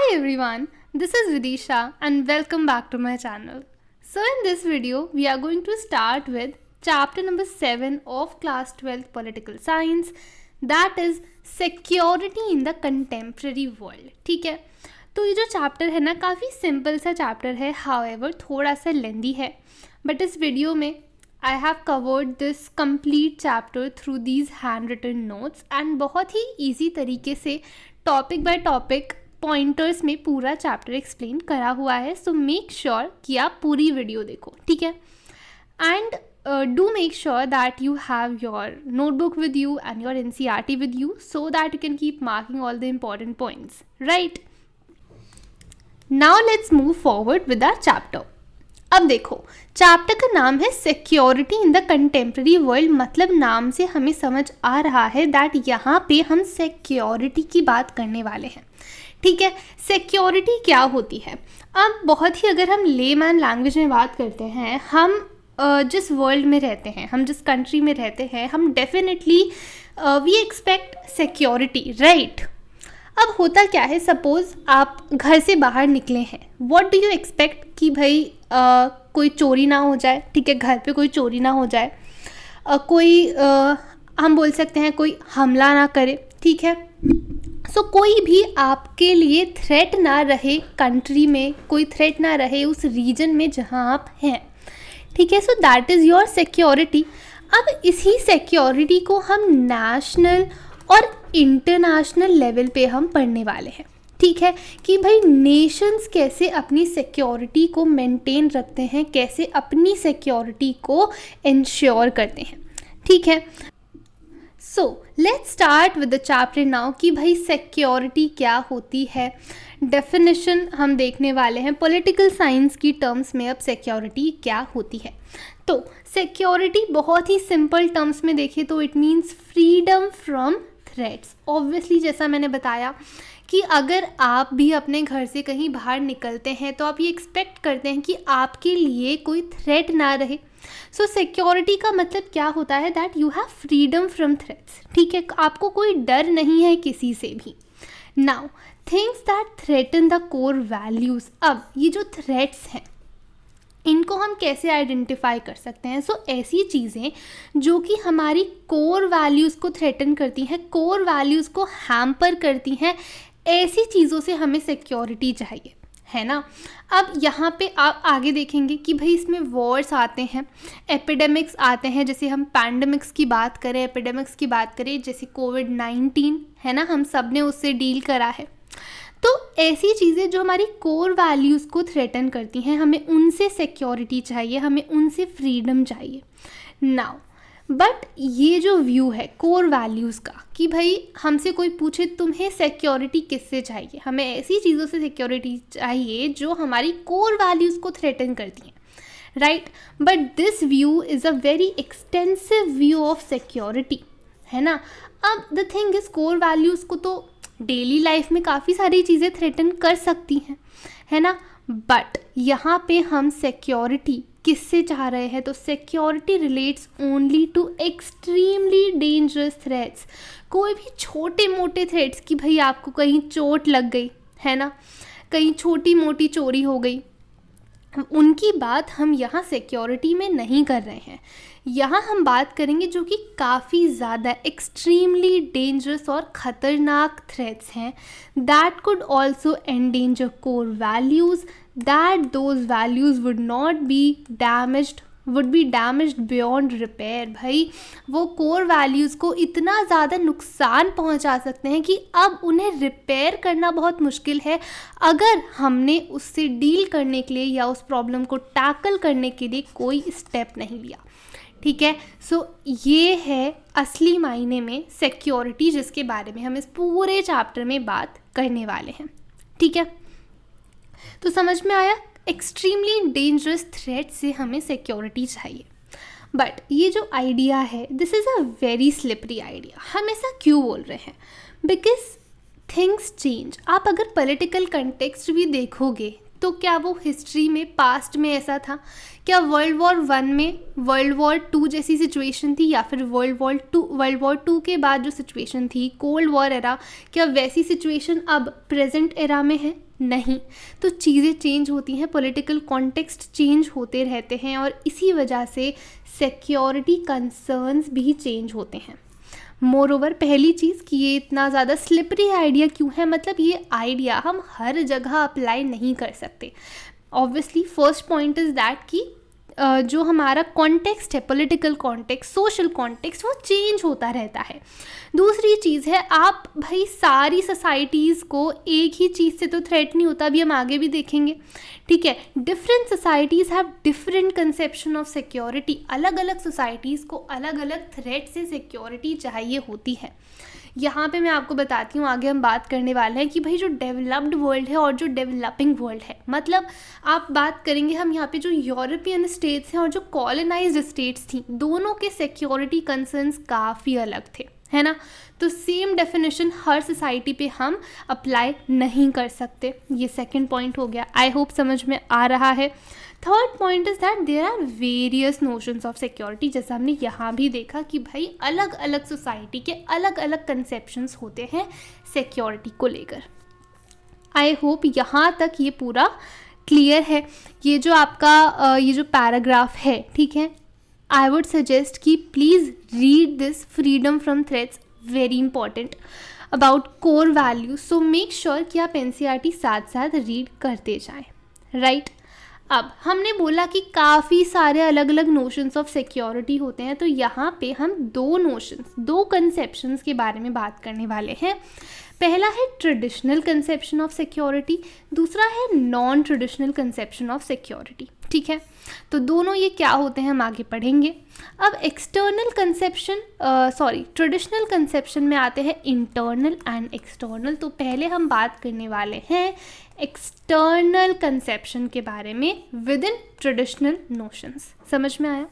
Hi everyone, this is Vidisha and welcome back to my channel. So in this video, we are going to start with chapter number 7 of class 12 political science, that is security in the contemporary world. ठीक है, तो ये जो chapter है ना काफ़ी simple सा chapter है, however थोड़ा सा लेंदी है, बट इस वीडियो में I have covered this complete chapter through these handwritten notes and बहुत ही easy तरीके से टॉपिक बाय टॉपिक पॉइंटर्स में पूरा चैप्टर एक्सप्लेन करा हुआ है. सो मेक श्योर कि आप पूरी वीडियो देखो, ठीक है. And do make sure that you have your notebook with you and your NCERT with you so that you can keep marking all the important points, right. Now let's move forward with our chapter. अब देखो, chapter का नाम है security in the contemporary world. मतलब नाम से हमें समझ आ रहा है दैट यहाँ पे हम सिक्योरिटी की बात करने वाले हैं, ठीक है. सिक्योरिटी क्या होती है? अब बहुत ही अगर हम लेमैन लैंग्वेज में बात करते हैं, हम जिस वर्ल्ड में रहते हैं, हम जिस कंट्री में रहते हैं, हम definitely we expect security, right. अब होता क्या है, सपोज़ आप घर से बाहर निकले हैं, व्हाट डू यू एक्सपेक्ट कि भाई कोई चोरी ना हो जाए, ठीक है, घर पे कोई चोरी ना हो जाए, कोई हम बोल सकते हैं कोई हमला ना करे, ठीक है. सो कोई भी आपके लिए थ्रेट ना रहे, कंट्री में कोई थ्रेट ना रहे उस रीजन में जहाँ आप हैं, ठीक है. So that is your security. अब इसी सिक्योरिटी को हम नेशनल और इंटरनेशनल लेवल पे हम पढ़ने वाले हैं, ठीक है, कि भाई नेशंस कैसे अपनी सिक्योरिटी को मेंटेन रखते हैं, कैसे अपनी सिक्योरिटी को इंश्योर करते हैं, ठीक है. So let's start with the chapter now कि भाई सिक्योरिटी क्या होती है. डेफिनेशन हम देखने वाले हैं पॉलिटिकल साइंस की टर्म्स में. अब सिक्योरिटी क्या होती है, तो सिक्योरिटी बहुत ही सिंपल टर्म्स में देखें तो it means freedom from threats. Obviously जैसा मैंने बताया कि अगर आप भी अपने घर से कहीं बाहर निकलते हैं तो आप ये एक्सपेक्ट करते हैं कि आपके लिए कोई थ्रेट ना रहे. सो सिक्योरिटी का मतलब क्या होता है, that you have freedom from threats, ठीक है, आपको कोई डर नहीं है किसी से भी. Now things that threaten the core values. अब ये जो थ्रेट्स हैं इनको हम कैसे आइडेंटिफाई कर सकते हैं? सो ऐसी चीज़ें जो कि हमारी कोर वैल्यूज़ को थ्रेटन करती हैं, कोर वैल्यूज़ को हैम्पर करती हैं, ऐसी चीज़ों से हमें सिक्योरिटी चाहिए, है ना. अब यहाँ पे आप आगे देखेंगे कि भाई इसमें वॉर्स आते हैं, एपिडेमिक्स आते हैं. जैसे हम पैंडमिक्स की बात करें, एपिडेमिक्स की बात करें, जैसे कोविड-19 है ना, हम सब ने उससे डील करा है. तो ऐसी चीज़ें जो हमारी कोर वैल्यूज़ को थ्रेटन करती हैं, हमें उनसे सिक्योरिटी चाहिए, हमें उनसे फ्रीडम चाहिए. नाउ बट ये जो व्यू है कोर वैल्यूज़ का कि भाई हमसे कोई पूछे तुम्हें सिक्योरिटी किससे चाहिए, हमें ऐसी चीज़ों से सिक्योरिटी चाहिए जो हमारी कोर वैल्यूज़ को थ्रेटन करती हैं, right. But this view is a very extensive view of security, है ना. अब the thing is core values को तो डेली लाइफ में काफ़ी सारी चीज़ें थ्रेटन कर सकती हैं, है ना. बट यहाँ पे हम सिक्योरिटी किससे चाह रहे हैं, तो security relates only to extremely dangerous threats. कोई भी छोटे मोटे थ्रेट्स कि भाई आपको कहीं चोट लग गई, है ना, कहीं छोटी मोटी चोरी हो गई, उनकी बात हम यहाँ सिक्योरिटी में नहीं कर रहे हैं. यहाँ हम बात करेंगे जो कि काफ़ी ज़्यादा एक्सट्रीमली डेंजरस और ख़तरनाक थ्रेट्स हैं, that could also endanger core values, that those values would not be damaged, would be damaged beyond repair. भाई वो कोर वैल्यूज़ को इतना ज़्यादा नुकसान पहुंचा सकते हैं कि अब उन्हें रिपेयर करना बहुत मुश्किल है अगर हमने उससे डील करने के लिए या उस प्रॉब्लम को टैकल करने के लिए कोई स्टेप नहीं लिया, ठीक है. सो ये है असली मायने में सिक्योरिटी जिसके बारे में हम इस पूरे चैप्टर में बात करने वाले हैं, ठीक है. तो समझ में आया, एक्सट्रीमली डेंजरस थ्रेट से हमें सिक्योरिटी चाहिए. बट ये जो आइडिया है, this is a very slippery idea. हम ऐसा क्यों बोल रहे हैं? Because things change. आप अगर पॉलिटिकल कंटेक्स्ट भी देखोगे तो क्या वो हिस्ट्री में, पास्ट में ऐसा था? क्या वर्ल्ड वॉर 1 में वर्ल्ड वॉर 2 जैसी सिचुएशन थी, या फिर वर्ल्ड वॉर 2 के बाद जो सिचुएशन थी, कोल्ड वॉर एरा, क्या वैसी सिचुएशन अब प्रेजेंट एरा में है? नहीं। तो चीज़ें चेंज होती हैं, पॉलिटिकल कॉन्टेक्स्ट चेंज होते रहते हैं, और इसी वजह से सिक्योरिटी कंसर्न्स भी चेंज होते हैं। मोरओवर, पहली चीज़ कि ये इतना ज़्यादा स्लिपरी आइडिया क्यों है, मतलब ये आइडिया हम हर जगह अप्लाई नहीं कर सकते। Obviously first point is that कि जो हमारा कॉन्टेक्स्ट है, पॉलिटिकल कॉन्टेक्स्ट, सोशल कॉन्टेक्स्ट, वो चेंज होता रहता है। दूसरी चीज़ है, आप भाई सारी सोसाइटीज़ को एक ही चीज़ से तो थ्रेट नहीं होता, अभी हम आगे भी देखेंगे, ठीक है। Different societies have different conception of security. अलग अलग सोसाइटीज़ को अलग अलग थ्रेट से सिक्योरिटी चाहिए होती है। यहाँ पे मैं आपको बताती हूँ, आगे हम बात करने वाले हैं कि भाई जो डेवलप्ड वर्ल्ड है और जो डेवलपिंग वर्ल्ड है, मतलब आप बात करेंगे हम यहाँ पे जो यूरोपियन स्टेट्स हैं और जो कॉलोनाइज्ड स्टेट्स थी, दोनों के सिक्योरिटी कंसर्न्स काफ़ी अलग थे, है ना। तो सेम डेफिनेशन हर सोसाइटी पे हम अप्लाई नहीं कर सकते। ये सेकंड पॉइंट हो गया, आई होप समझ में आ रहा है। Third point is that there are various notions of security. जैसा हमने यहाँ भी देखा कि भाई अलग अलग सोसाइटी के अलग अलग कंसेप्शंस होते हैं सिक्योरिटी को लेकर। आई होप यहाँ तक ये पूरा क्लियर है। ये जो आपका ये जो पैराग्राफ है, ठीक है, आई वुड सजेस्ट कि please read this freedom from threats, very important, about core values. So make sure कि आप NCERT साथ साथ रीड करते जाएं, राइट। अब हमने बोला कि काफ़ी सारे अलग अलग नोशंस ऑफ सिक्योरिटी होते हैं, तो यहाँ पे हम दो कंसेप्शंस के बारे में बात करने वाले हैं। पहला है ट्रेडिशनल कंसेप्शन ऑफ सिक्योरिटी, दूसरा है non traditional conception of security, ठीक है। तो दोनों ये क्या होते हैं हम आगे पढ़ेंगे। अब ट्रेडिशनल कंसेप्शन में आते हैं इंटरनल एंड एक्सटर्नल। तो पहले हम बात करने वाले हैं एक्सटर्नल कंसेप्शन के बारे में विद इन ट्रेडिशनल नोशंस। समझ में आया?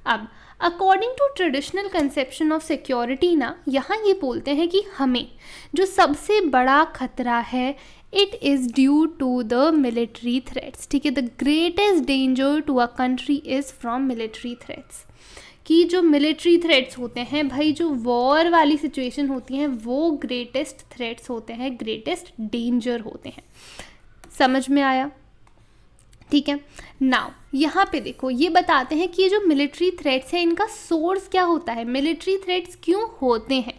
अब according to traditional conception of security ना, यहाँ ये बोलते हैं कि हमें जो सबसे बड़ा खतरा है, it is due to the military threats, ठीक है। The greatest danger to a country is from military threats. कि जो मिलिट्री थ्रेट्स होते हैं भाई, जो वॉर वाली सिचुएशन होती हैं, वो ग्रेटेस्ट थ्रेट्स होते हैं, ग्रेटेस्ट डेंजर होते हैं। समझ में आया? ठीक है। नाउ यहाँ पे देखो, ये बताते हैं कि ये जो मिलिट्री थ्रेट्स है, इनका सोर्स क्या होता है, मिलिट्री थ्रेट्स क्यों होते हैं।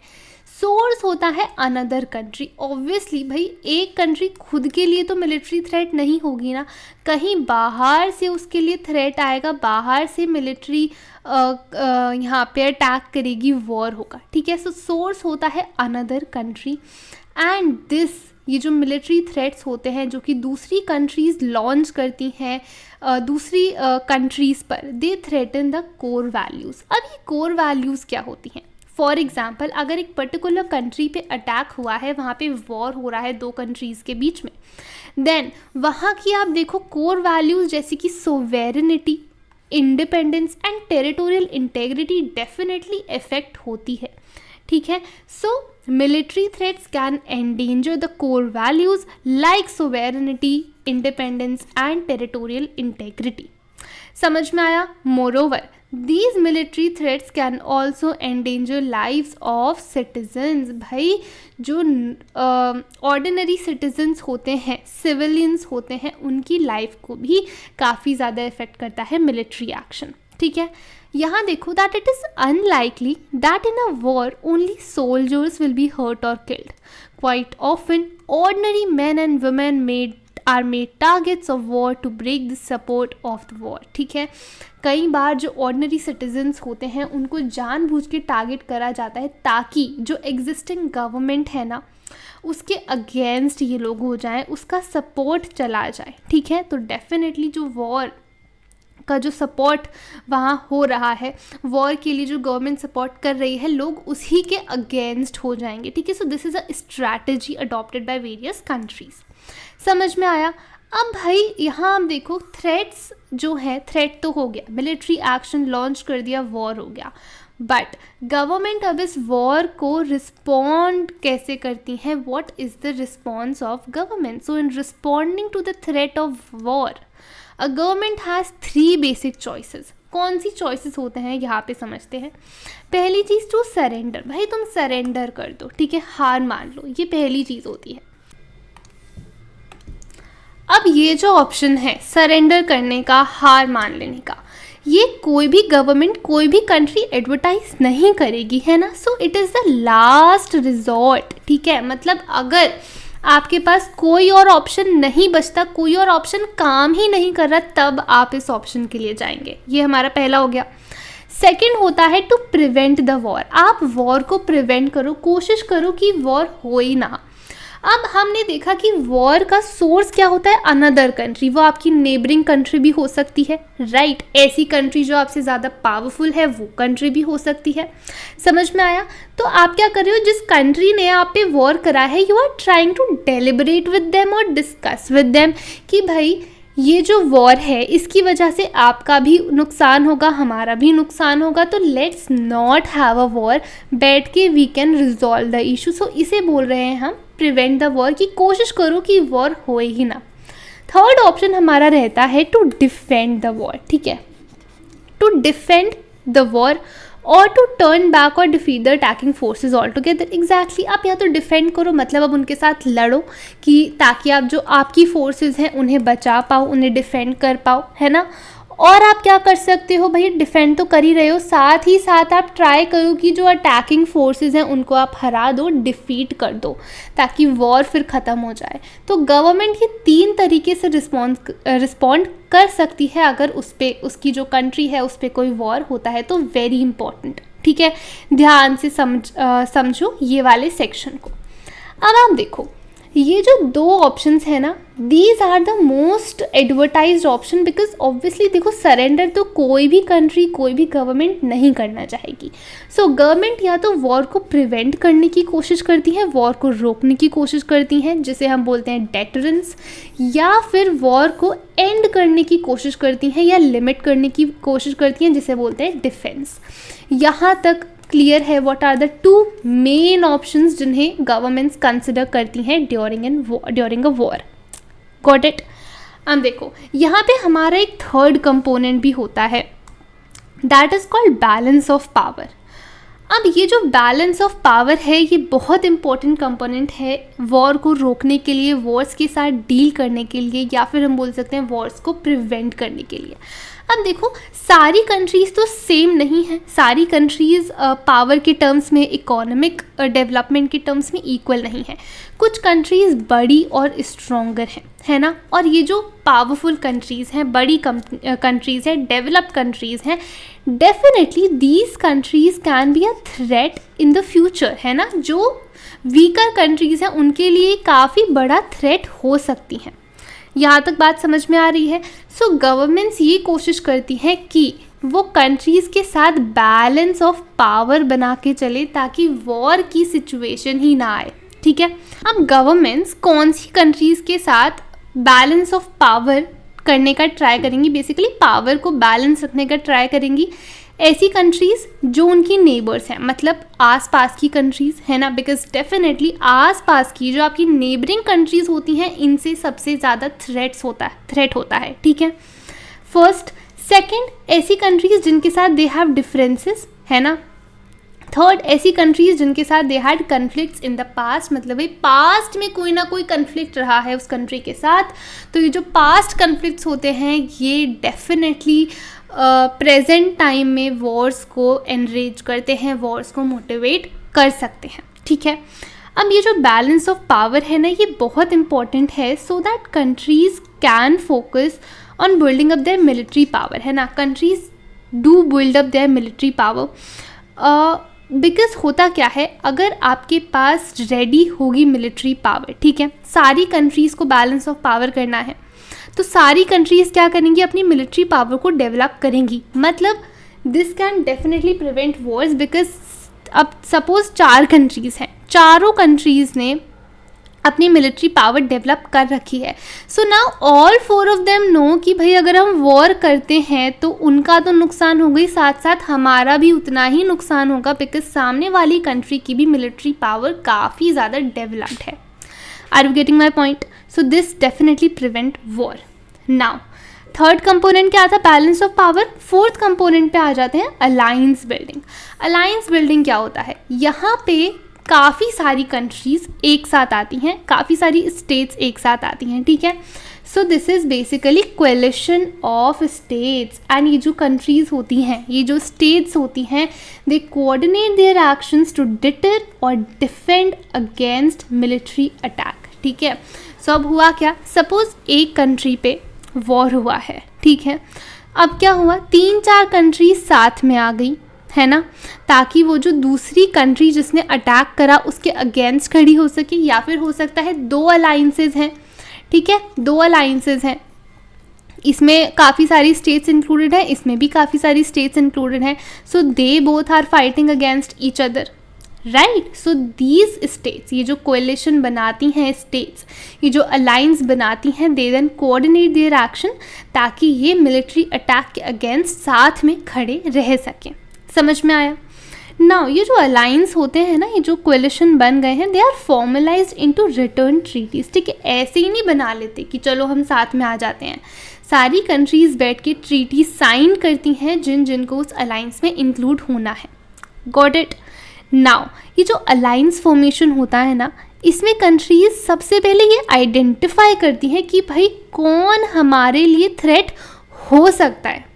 सोर्स होता है अनदर कंट्री। ऑब्वियसली भाई एक कंट्री खुद के लिए तो मिलिट्री थ्रेट नहीं होगी ना, कहीं बाहर से उसके लिए थ्रेट आएगा, बाहर से मिलिट्री यहाँ पे अटैक करेगी, वॉर होगा, ठीक है। सो सोर्स होता है अनदर कंट्री एंड दिस, ये जो मिलिट्री थ्रेट्स होते हैं जो कि दूसरी कंट्रीज़ लॉन्च करती हैं दूसरी कंट्रीज़ पर, they threaten the core values. अब ये कोर वैल्यूज़ क्या होती हैं? फॉर एग्जाम्पल, अगर एक पर्टिकुलर कंट्री पे अटैक हुआ है, वहाँ पे वॉर हो रहा है दो कंट्रीज़ के बीच में, देन वहाँ की आप देखो कोर वैल्यूज़ जैसे कि sovereignty, independence and territorial integrity definitely effect होती है, ठीक है। So military threats can endanger the core values like sovereignty, independence and territorial integrity. समझ में आया? Moreover, these military threats can also endanger lives of citizens। भाई जो ordinary citizens होते हैं, सिविलियंस होते हैं, उनकी लाइफ को भी काफ़ी ज़्यादा इफेक्ट करता है मिलिट्री एक्शन, ठीक है। यहाँ देखो that it is unlikely that in a war only soldiers will be hurt or killed. Quite often ordinary man and women are made targets of war to break the support of the war, ठीक है। कई बार जो ordinary citizens होते हैं उनको जानबूझ के target करा जाता है ताकि जो एग्जिस्टिंग गवर्नमेंट है ना, उसके अगेंस्ट ये लोग हो जाएं, उसका सपोर्ट चला जाए, ठीक है। तो डेफिनेटली जो वॉर का जो सपोर्ट वहाँ हो रहा है, वॉर के लिए जो गवर्नमेंट सपोर्ट कर रही है, लोग उसी के अगेंस्ट हो जाएंगे, ठीक है। So this is a strategy adopted by various countries. समझ में आया? अब भाई यहाँ हम देखो, थ्रेट्स जो है, थ्रेट तो हो गया, मिलिट्री एक्शन लॉन्च कर दिया, वॉर हो गया, बट गवर्नमेंट अब इस वॉर को रिस्पॉन्ड कैसे करती हैं, what is the response of government? So in responding to the threat of war a government has 3 basic choices. कौन सी चॉइसेस होते हैं यहाँ पे समझते हैं. पहली चीज़ टू सरेंडर, भाई तुम सरेंडर कर दो, ठीक है, हार मान लो, ये पहली चीज़ होती है. अब ये जो ऑप्शन है सरेंडर करने का, हार मान लेने का, ये कोई भी गवर्नमेंट, कोई भी कंट्री एडवर्टाइज नहीं करेगी, है ना. So it is the last resort, ठीक है. मतलब अगर आपके पास कोई और ऑप्शन नहीं बचता, कोई और ऑप्शन काम ही नहीं कर रहा, तब आप इस ऑप्शन के लिए जाएंगे. ये हमारा पहला हो गया. सेकेंड होता है टू प्रिवेंट द वॉर. आप वॉर को प्रिवेंट करो, कोशिश करो कि वॉर हो ही ना. अब हमने देखा कि वॉर का सोर्स क्या होता है, अनदर कंट्री. वो आपकी नेबरिंग कंट्री भी हो सकती है, राइट. ऐसी कंट्री जो आपसे ज़्यादा पावरफुल है, वो कंट्री भी हो सकती है. समझ में आया. तो आप क्या कर रहे हो, जिस कंट्री ने आप पे वॉर करा है, you are trying to deliberate with them और डिस्कस विद देम कि भाई ये जो वॉर है इसकी वजह से आपका भी नुकसान होगा, हमारा भी नुकसान होगा, तो let's not have a war, बैठ के we can resolve the issue. So इसे बोल रहे हैं हम प्रिवेंट द वॉर, की कोशिश करो कि वॉर होए ही ना. थर्ड ऑप्शन हमारा रहता है टू डिफेंड द वॉर, ठीक है. टू डिफेंड द वॉर और टू टर्न बैक और defeat the attacking forces all together. Exactly, आप या तो डिफेंड करो, मतलब अब उनके साथ लड़ो कि ताकि आप जो आपकी फोर्सेज हैं उन्हें बचा पाओ, उन्हें डिफेंड कर पाओ, है ना. और आप क्या कर सकते हो भाई, डिफेंड तो कर ही रहे हो, साथ ही साथ आप ट्राई करो कि जो अटैकिंग फोर्सेस हैं उनको आप हरा दो, डिफीट कर दो, ताकि वॉर फिर ख़त्म हो जाए. तो गवर्नमेंट ये 3 तरीके से रिस्पॉन्ड कर सकती है अगर उसकी जो कंट्री है उस पर कोई वॉर होता है. तो वेरी इंपॉर्टेंट, ठीक है, ध्यान से समझो ये वाले सेक्शन को. अब आप देखो ये जो 2 ऑप्शंस है ना, these are the most advertised option, because obviously देखो सरेंडर तो कोई भी कंट्री, कोई भी गवर्नमेंट नहीं करना चाहेगी. सो गवर्नमेंट या तो वॉर को प्रिवेंट करने की कोशिश करती है, वॉर को रोकने की कोशिश करती हैं, जिसे हम बोलते हैं डेटरेंस, या फिर वॉर को एंड करने की कोशिश करती हैं या लिमिट करने की कोशिश करती हैं, जिसे बोलते हैं डिफेंस. यहाँ तक क्लियर है what are the 2 main options जिन्हें गवर्नमेंट्स कंसिडर करती हैं during a war. Got it. अब देखो यहाँ पे हमारा एक थर्ड कंपोनेंट भी होता है, that is called balance of power. अब ये जो बैलेंस ऑफ पावर है ये बहुत इंपॉर्टेंट कंपोनेंट है वॉर को रोकने के लिए, वॉर्स के साथ डील करने के लिए, या फिर हम बोल सकते हैं वॉर्स को प्रिवेंट करने के लिए. अब देखो सारी कंट्रीज़ तो सेम नहीं है, सारी कंट्रीज़ पावर के टर्म्स में, इकोनॉमिक डेवलपमेंट के टर्म्स में इक्वल नहीं है. कुछ कंट्रीज़ बड़ी और स्ट्रॉन्गर हैं, है ना. और ये जो पावरफुल कंट्रीज़ हैं, बड़ी कंट्रीज़ हैं, डेवलप्ड कंट्रीज़ हैं, definitely these countries can be a threat in the future, है ना. जो वीकर कंट्रीज़ हैं उनके लिए काफ़ी बड़ा थ्रेट हो सकती हैं. यहाँ तक बात समझ में आ रही है. सो गवर्नमेंट्स ये कोशिश करती हैं कि वो कंट्रीज़ के साथ बैलेंस ऑफ पावर बना के चले ताकि वॉर की सिचुएशन ही ना आए, ठीक है. अब गवर्नमेंट्स कौन सी कंट्रीज़ के साथ बैलेंस ऑफ पावर करने का ट्राई करेंगी, बेसिकली पावर को बैलेंस रखने का ट्राई करेंगी, ऐसी कंट्रीज़ जो उनकी नेबर्स हैं, मतलब आसपास की कंट्रीज़, है ना. बिकॉज डेफिनेटली आसपास की जो आपकी नेबरिंग कंट्रीज़ होती हैं इनसे सबसे ज़्यादा थ्रेट होता है, ठीक है. फर्स्ट. सेकंड, ऐसी कंट्रीज़ जिनके साथ दे हैव डिफरेंसेस, है ना. थर्ड, ऐसी कंट्रीज़ जिनके साथ they had conflicts in the past, मतलब भाई पास्ट में कोई ना कोई कन्फ्लिक्ट रहा है उस कंट्री के साथ. तो ये जो पास्ट कन्फ्लिक्ट्स होते हैं ये डेफिनेटली प्रेजेंट टाइम में वॉर्स को एनरेज करते हैं, वॉर्स को मोटिवेट कर सकते हैं, ठीक है. अब ये जो बैलेंस ऑफ पावर है ना ये बहुत इंपॉर्टेंट है, so that countries can focus on building up their military power, है ना. Countries do build up their military power, because होता क्या है, अगर आपके पास रेडी होगी मिलिट्री पावर, ठीक है, सारी कंट्रीज़ को बैलेंस ऑफ पावर करना है, तो सारी कंट्रीज़ क्या करेंगी, अपनी मिलिट्री पावर को डेवलप करेंगी. मतलब this can definitely prevent Wars, because अब सपोज 4 कंट्रीज़ हैं, चारों कंट्रीज़ ने अपनी मिलिट्री पावर डेवलप कर रखी है. So now all 4 of them know कि भाई अगर हम वॉर करते हैं तो उनका तो नुकसान हो गई, साथ साथ हमारा भी उतना ही नुकसान होगा, बिकॉज सामने वाली कंट्री की भी मिलिट्री पावर काफ़ी ज़्यादा डेवलप्ड है. Are you getting my point? So this definitely prevent war. Now third component क्या था? Balance of power. Fourth component पे आ जाते हैं अलायंस बिल्डिंग. अलायंस बिल्डिंग क्या होता है? यहाँ पे काफ़ी सारी कंट्रीज़ एक साथ आती हैं, काफ़ी सारी स्टेट्स एक साथ आती हैं, ठीक है. So this is basically coalition of states. And ये जो कंट्रीज़ होती हैं, ये जो स्टेट्स होती हैं, they coordinate their actions to deter or defend against military attack, ठीक है. सो अब हुआ क्या? सपोज एक कंट्री पे वॉर हुआ है, ठीक है. अब क्या हुआ? 3-4 कंट्रीज साथ में आ गई, है ना, ताकि वो जो दूसरी कंट्री जिसने अटैक करा उसके अगेंस्ट खड़ी हो सके. या फिर हो सकता है 2 अलाइंसेज हैं, ठीक है, 2 अलाइंसेज हैं, इसमें काफ़ी सारी स्टेट्स इंक्लूडेड है, इसमें भी काफ़ी सारी स्टेट्स इंक्लूडेड हैं. So they both are fighting against each other, right. So these states, ये जो कोएलिशन बनाती हैं स्टेट्स, ये जो अलायंस बनाती हैं, दे देन कोऑर्डिनेट देयर एक्शन ताकि ये मिलिट्री अटैक के अगेंस्ट साथ में खड़े रह सकें. समझ में आया? नाउ ये जो अलायंस होते हैं ना, ये जो कोएलिशन बन गए हैं, they are formalised into written treaties, ठीक है. ऐसे ही नहीं बना लेते कि चलो हम साथ में आ जाते हैं. सारी कंट्रीज बैठ के ट्रीटी साइन करती हैं जिन जिनको उस अलायंस में इंक्लूड होना है. Got it? नाउ ये जो अलायंस फॉर्मेशन होता है ना, इसमें कंट्रीज सबसे पहले ये आइडेंटिफाई करती हैं कि भाई कौन हमारे लिए थ्रेट हो सकता है.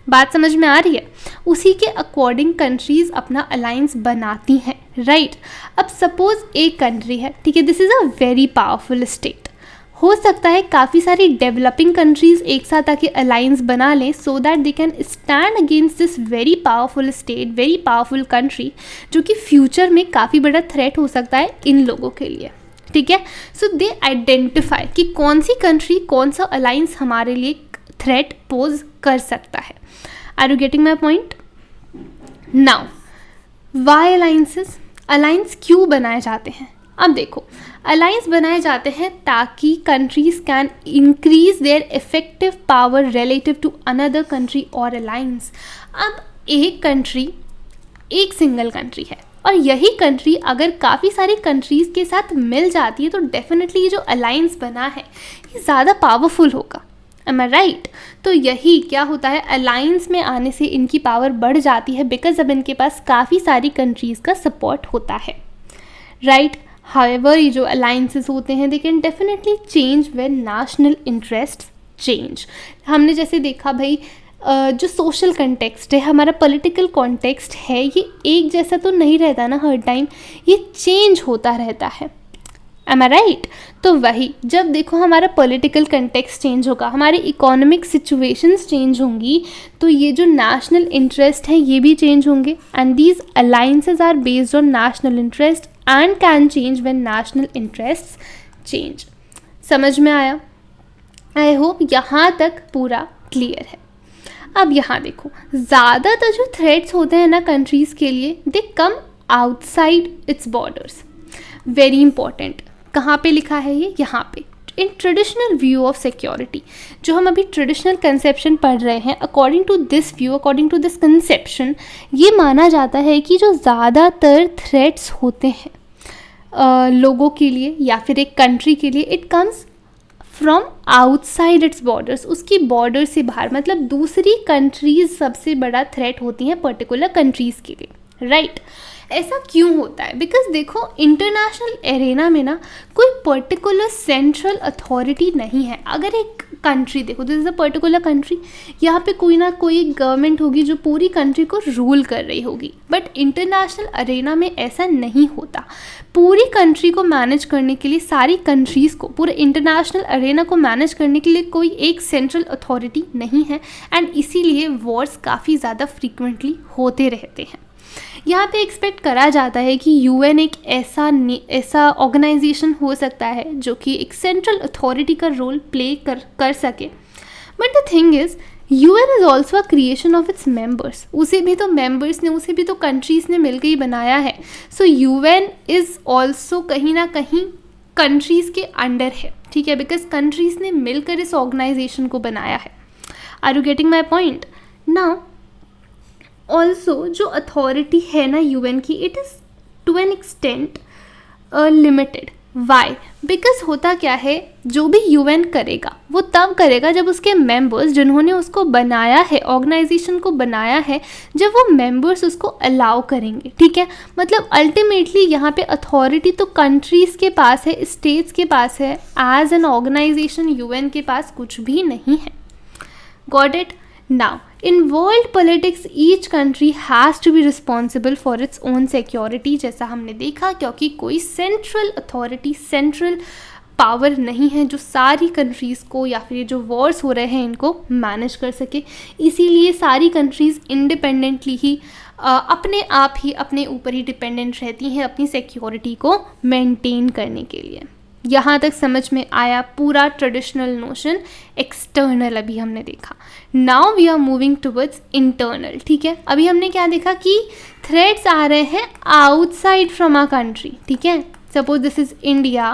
बात समझ में आ रही है? उसी के अकॉर्डिंग कंट्रीज अपना अलायंस बनाती हैं, राइट. अब सपोज एक कंट्री है, ठीक है, this is a very powerful state. हो सकता है काफ़ी सारी डेवलपिंग कंट्रीज़ एक साथ आके अलायंस बना लें so that they can stand against this very powerful state, very powerful country, जो कि फ्यूचर में काफ़ी बड़ा थ्रेट हो सकता है इन लोगों के लिए, ठीक है. सो दे आइडेंटिफाई कि कौन सी कंट्री, कौन सा अलायंस हमारे लिए थ्रेट पोज कर सकता है. Are you getting my point? Now why alliances? Alliance क्यों बनाए जाते हैं? अब देखो, अलायंस बनाए जाते हैं ताकि countries can increase their effective power relative to another country और अलायंस. अब एक कंट्री एक सिंगल कंट्री है और यही कंट्री अगर काफ़ी सारी कंट्रीज़ के साथ मिल जाती है तो डेफिनेटली ये जो अलायंस बना है ये ज़्यादा पावरफुल होगा. एम आई राइट? तो यही क्या होता है, अलायंस में आने से इनकी पावर बढ़ जाती है बिकॉज अब इनके पास काफ़ी सारी कंट्रीज़ का सपोर्ट होता है, राइट. हाउएवर ये जो अलायंसेस होते हैं they can definitely change when national interest change. हमने जैसे देखा भाई जो सोशल कंटेक्स्ट है, हमारा पॉलिटिकल कॉन्टेक्स्ट है, ये एक जैसा तो नहीं रहता ना हर टाइम, ये चेंज होता रहता है. एम आई राइट? तो वही जब देखो हमारा पॉलिटिकल कंटेक्स्ट चेंज होगा, हमारी इकोनॉमिक सिचुएशंस चेंज होंगी, तो ये जो नेशनल इंटरेस्ट है ये भी चेंज होंगे. And these alliances are based on national interest and can change when national interest change. समझ में आया? आई होप यहाँ तक पूरा क्लियर है. अब यहाँ देखो, ज़्यादातर जो थ्रेट्स होते हैं ना कंट्रीज़ के लिए, they come outside its borders. Very important. कहाँ पे लिखा है ये? यहाँ पे. In traditional view of security, जो हम अभी ट्रेडिशनल कंसेप्शन पढ़ रहे हैं, according to this view, according to this conception, ये माना जाता है कि जो ज़्यादातर थ्रेट्स होते हैं लोगों के लिए या फिर एक कंट्री के लिए, it comes from outside its borders. उसकी बॉर्डर से बाहर, मतलब दूसरी कंट्रीज सबसे बड़ा थ्रेट होती हैं पर्टिकुलर कंट्रीज़ के लिए, राइट. ऐसा क्यों होता है? बिकॉज देखो इंटरनेशनल एरेना में ना कोई पर्टिकुलर सेंट्रल अथॉरिटी नहीं है. अगर एक कंट्री देखो, this is a particular country, यहाँ पे कोई ना कोई गवर्नमेंट होगी जो पूरी कंट्री को रूल कर रही होगी. बट इंटरनेशनल अरेना में ऐसा नहीं होता. पूरी कंट्री को मैनेज करने के लिए, सारी कंट्रीज़ को, पूरे इंटरनेशनल अरेना को मैनेज करने के लिए कोई एक सेंट्रल अथॉरिटी नहीं है. एंड इसीलिए वॉर्स काफ़ी ज़्यादा फ्रीक्वेंटली होते रहते हैं. यहाँ पे एक्सपेक्ट करा जाता है कि यूएन एक ऐसा ऑर्गेनाइजेशन हो सकता है जो कि एक सेंट्रल अथॉरिटी का रोल प्ले कर सके. But the thing is, UN is also a creation of its members. उसे भी तो मेंबर्स ने, उसे भी तो कंट्रीज़ ने मिलकर ही बनाया है. सो यूएन इज़ ऑल्सो कहीं ना कहीं कंट्रीज़ के अंडर है, ठीक है, बिकॉज कंट्रीज़ ने मिलकर इस ऑर्गेनाइजेशन को बनाया है। Are you getting my point? Now also जो अथॉरिटी है ना यूएन की, it is to an extent limited. Why? Because होता क्या है, जो भी यूएन करेगा वो तब करेगा जब उसके मेंबर्स, जिन्होंने उसको बनाया है, ऑर्गेनाइजेशन को बनाया है, जब वो मेंबर्स उसको अलाउ करेंगे, ठीक है। मतलब अल्टीमेटली यहाँ पे अथॉरिटी तो कंट्रीज़ के पास है, स्टेट्स के पास है, एज एन ऑर्गेनाइजेशन यूएन के पास कुछ भी नहीं है। Got it? Now in world politics each country has to be responsible for its own security, जैसा हमने देखा, क्योंकि कोई सेंट्रल अथॉरिटी, सेंट्रल पावर नहीं है जो सारी कंट्रीज़ को या फिर जो वॉर्स हो रहे हैं इनको मैनेज कर सके। इसीलिए सारी कंट्रीज़ इंडिपेंडेंटली ही अपने आप ही अपने ऊपर ही डिपेंडेंट रहती हैं अपनी सिक्योरिटी को मेंटेन करने के लिए। यहाँ तक समझ में आया पूरा ट्रेडिशनल नोशन। एक्सटर्नल अभी हमने देखा। Now we are moving towards internal, ठीक है। अभी हमने क्या देखा कि थ्रेट्स आ रहे हैं आउटसाइड फ्रॉम आ कंट्री, ठीक है। सपोज दिस इज़ इंडिया,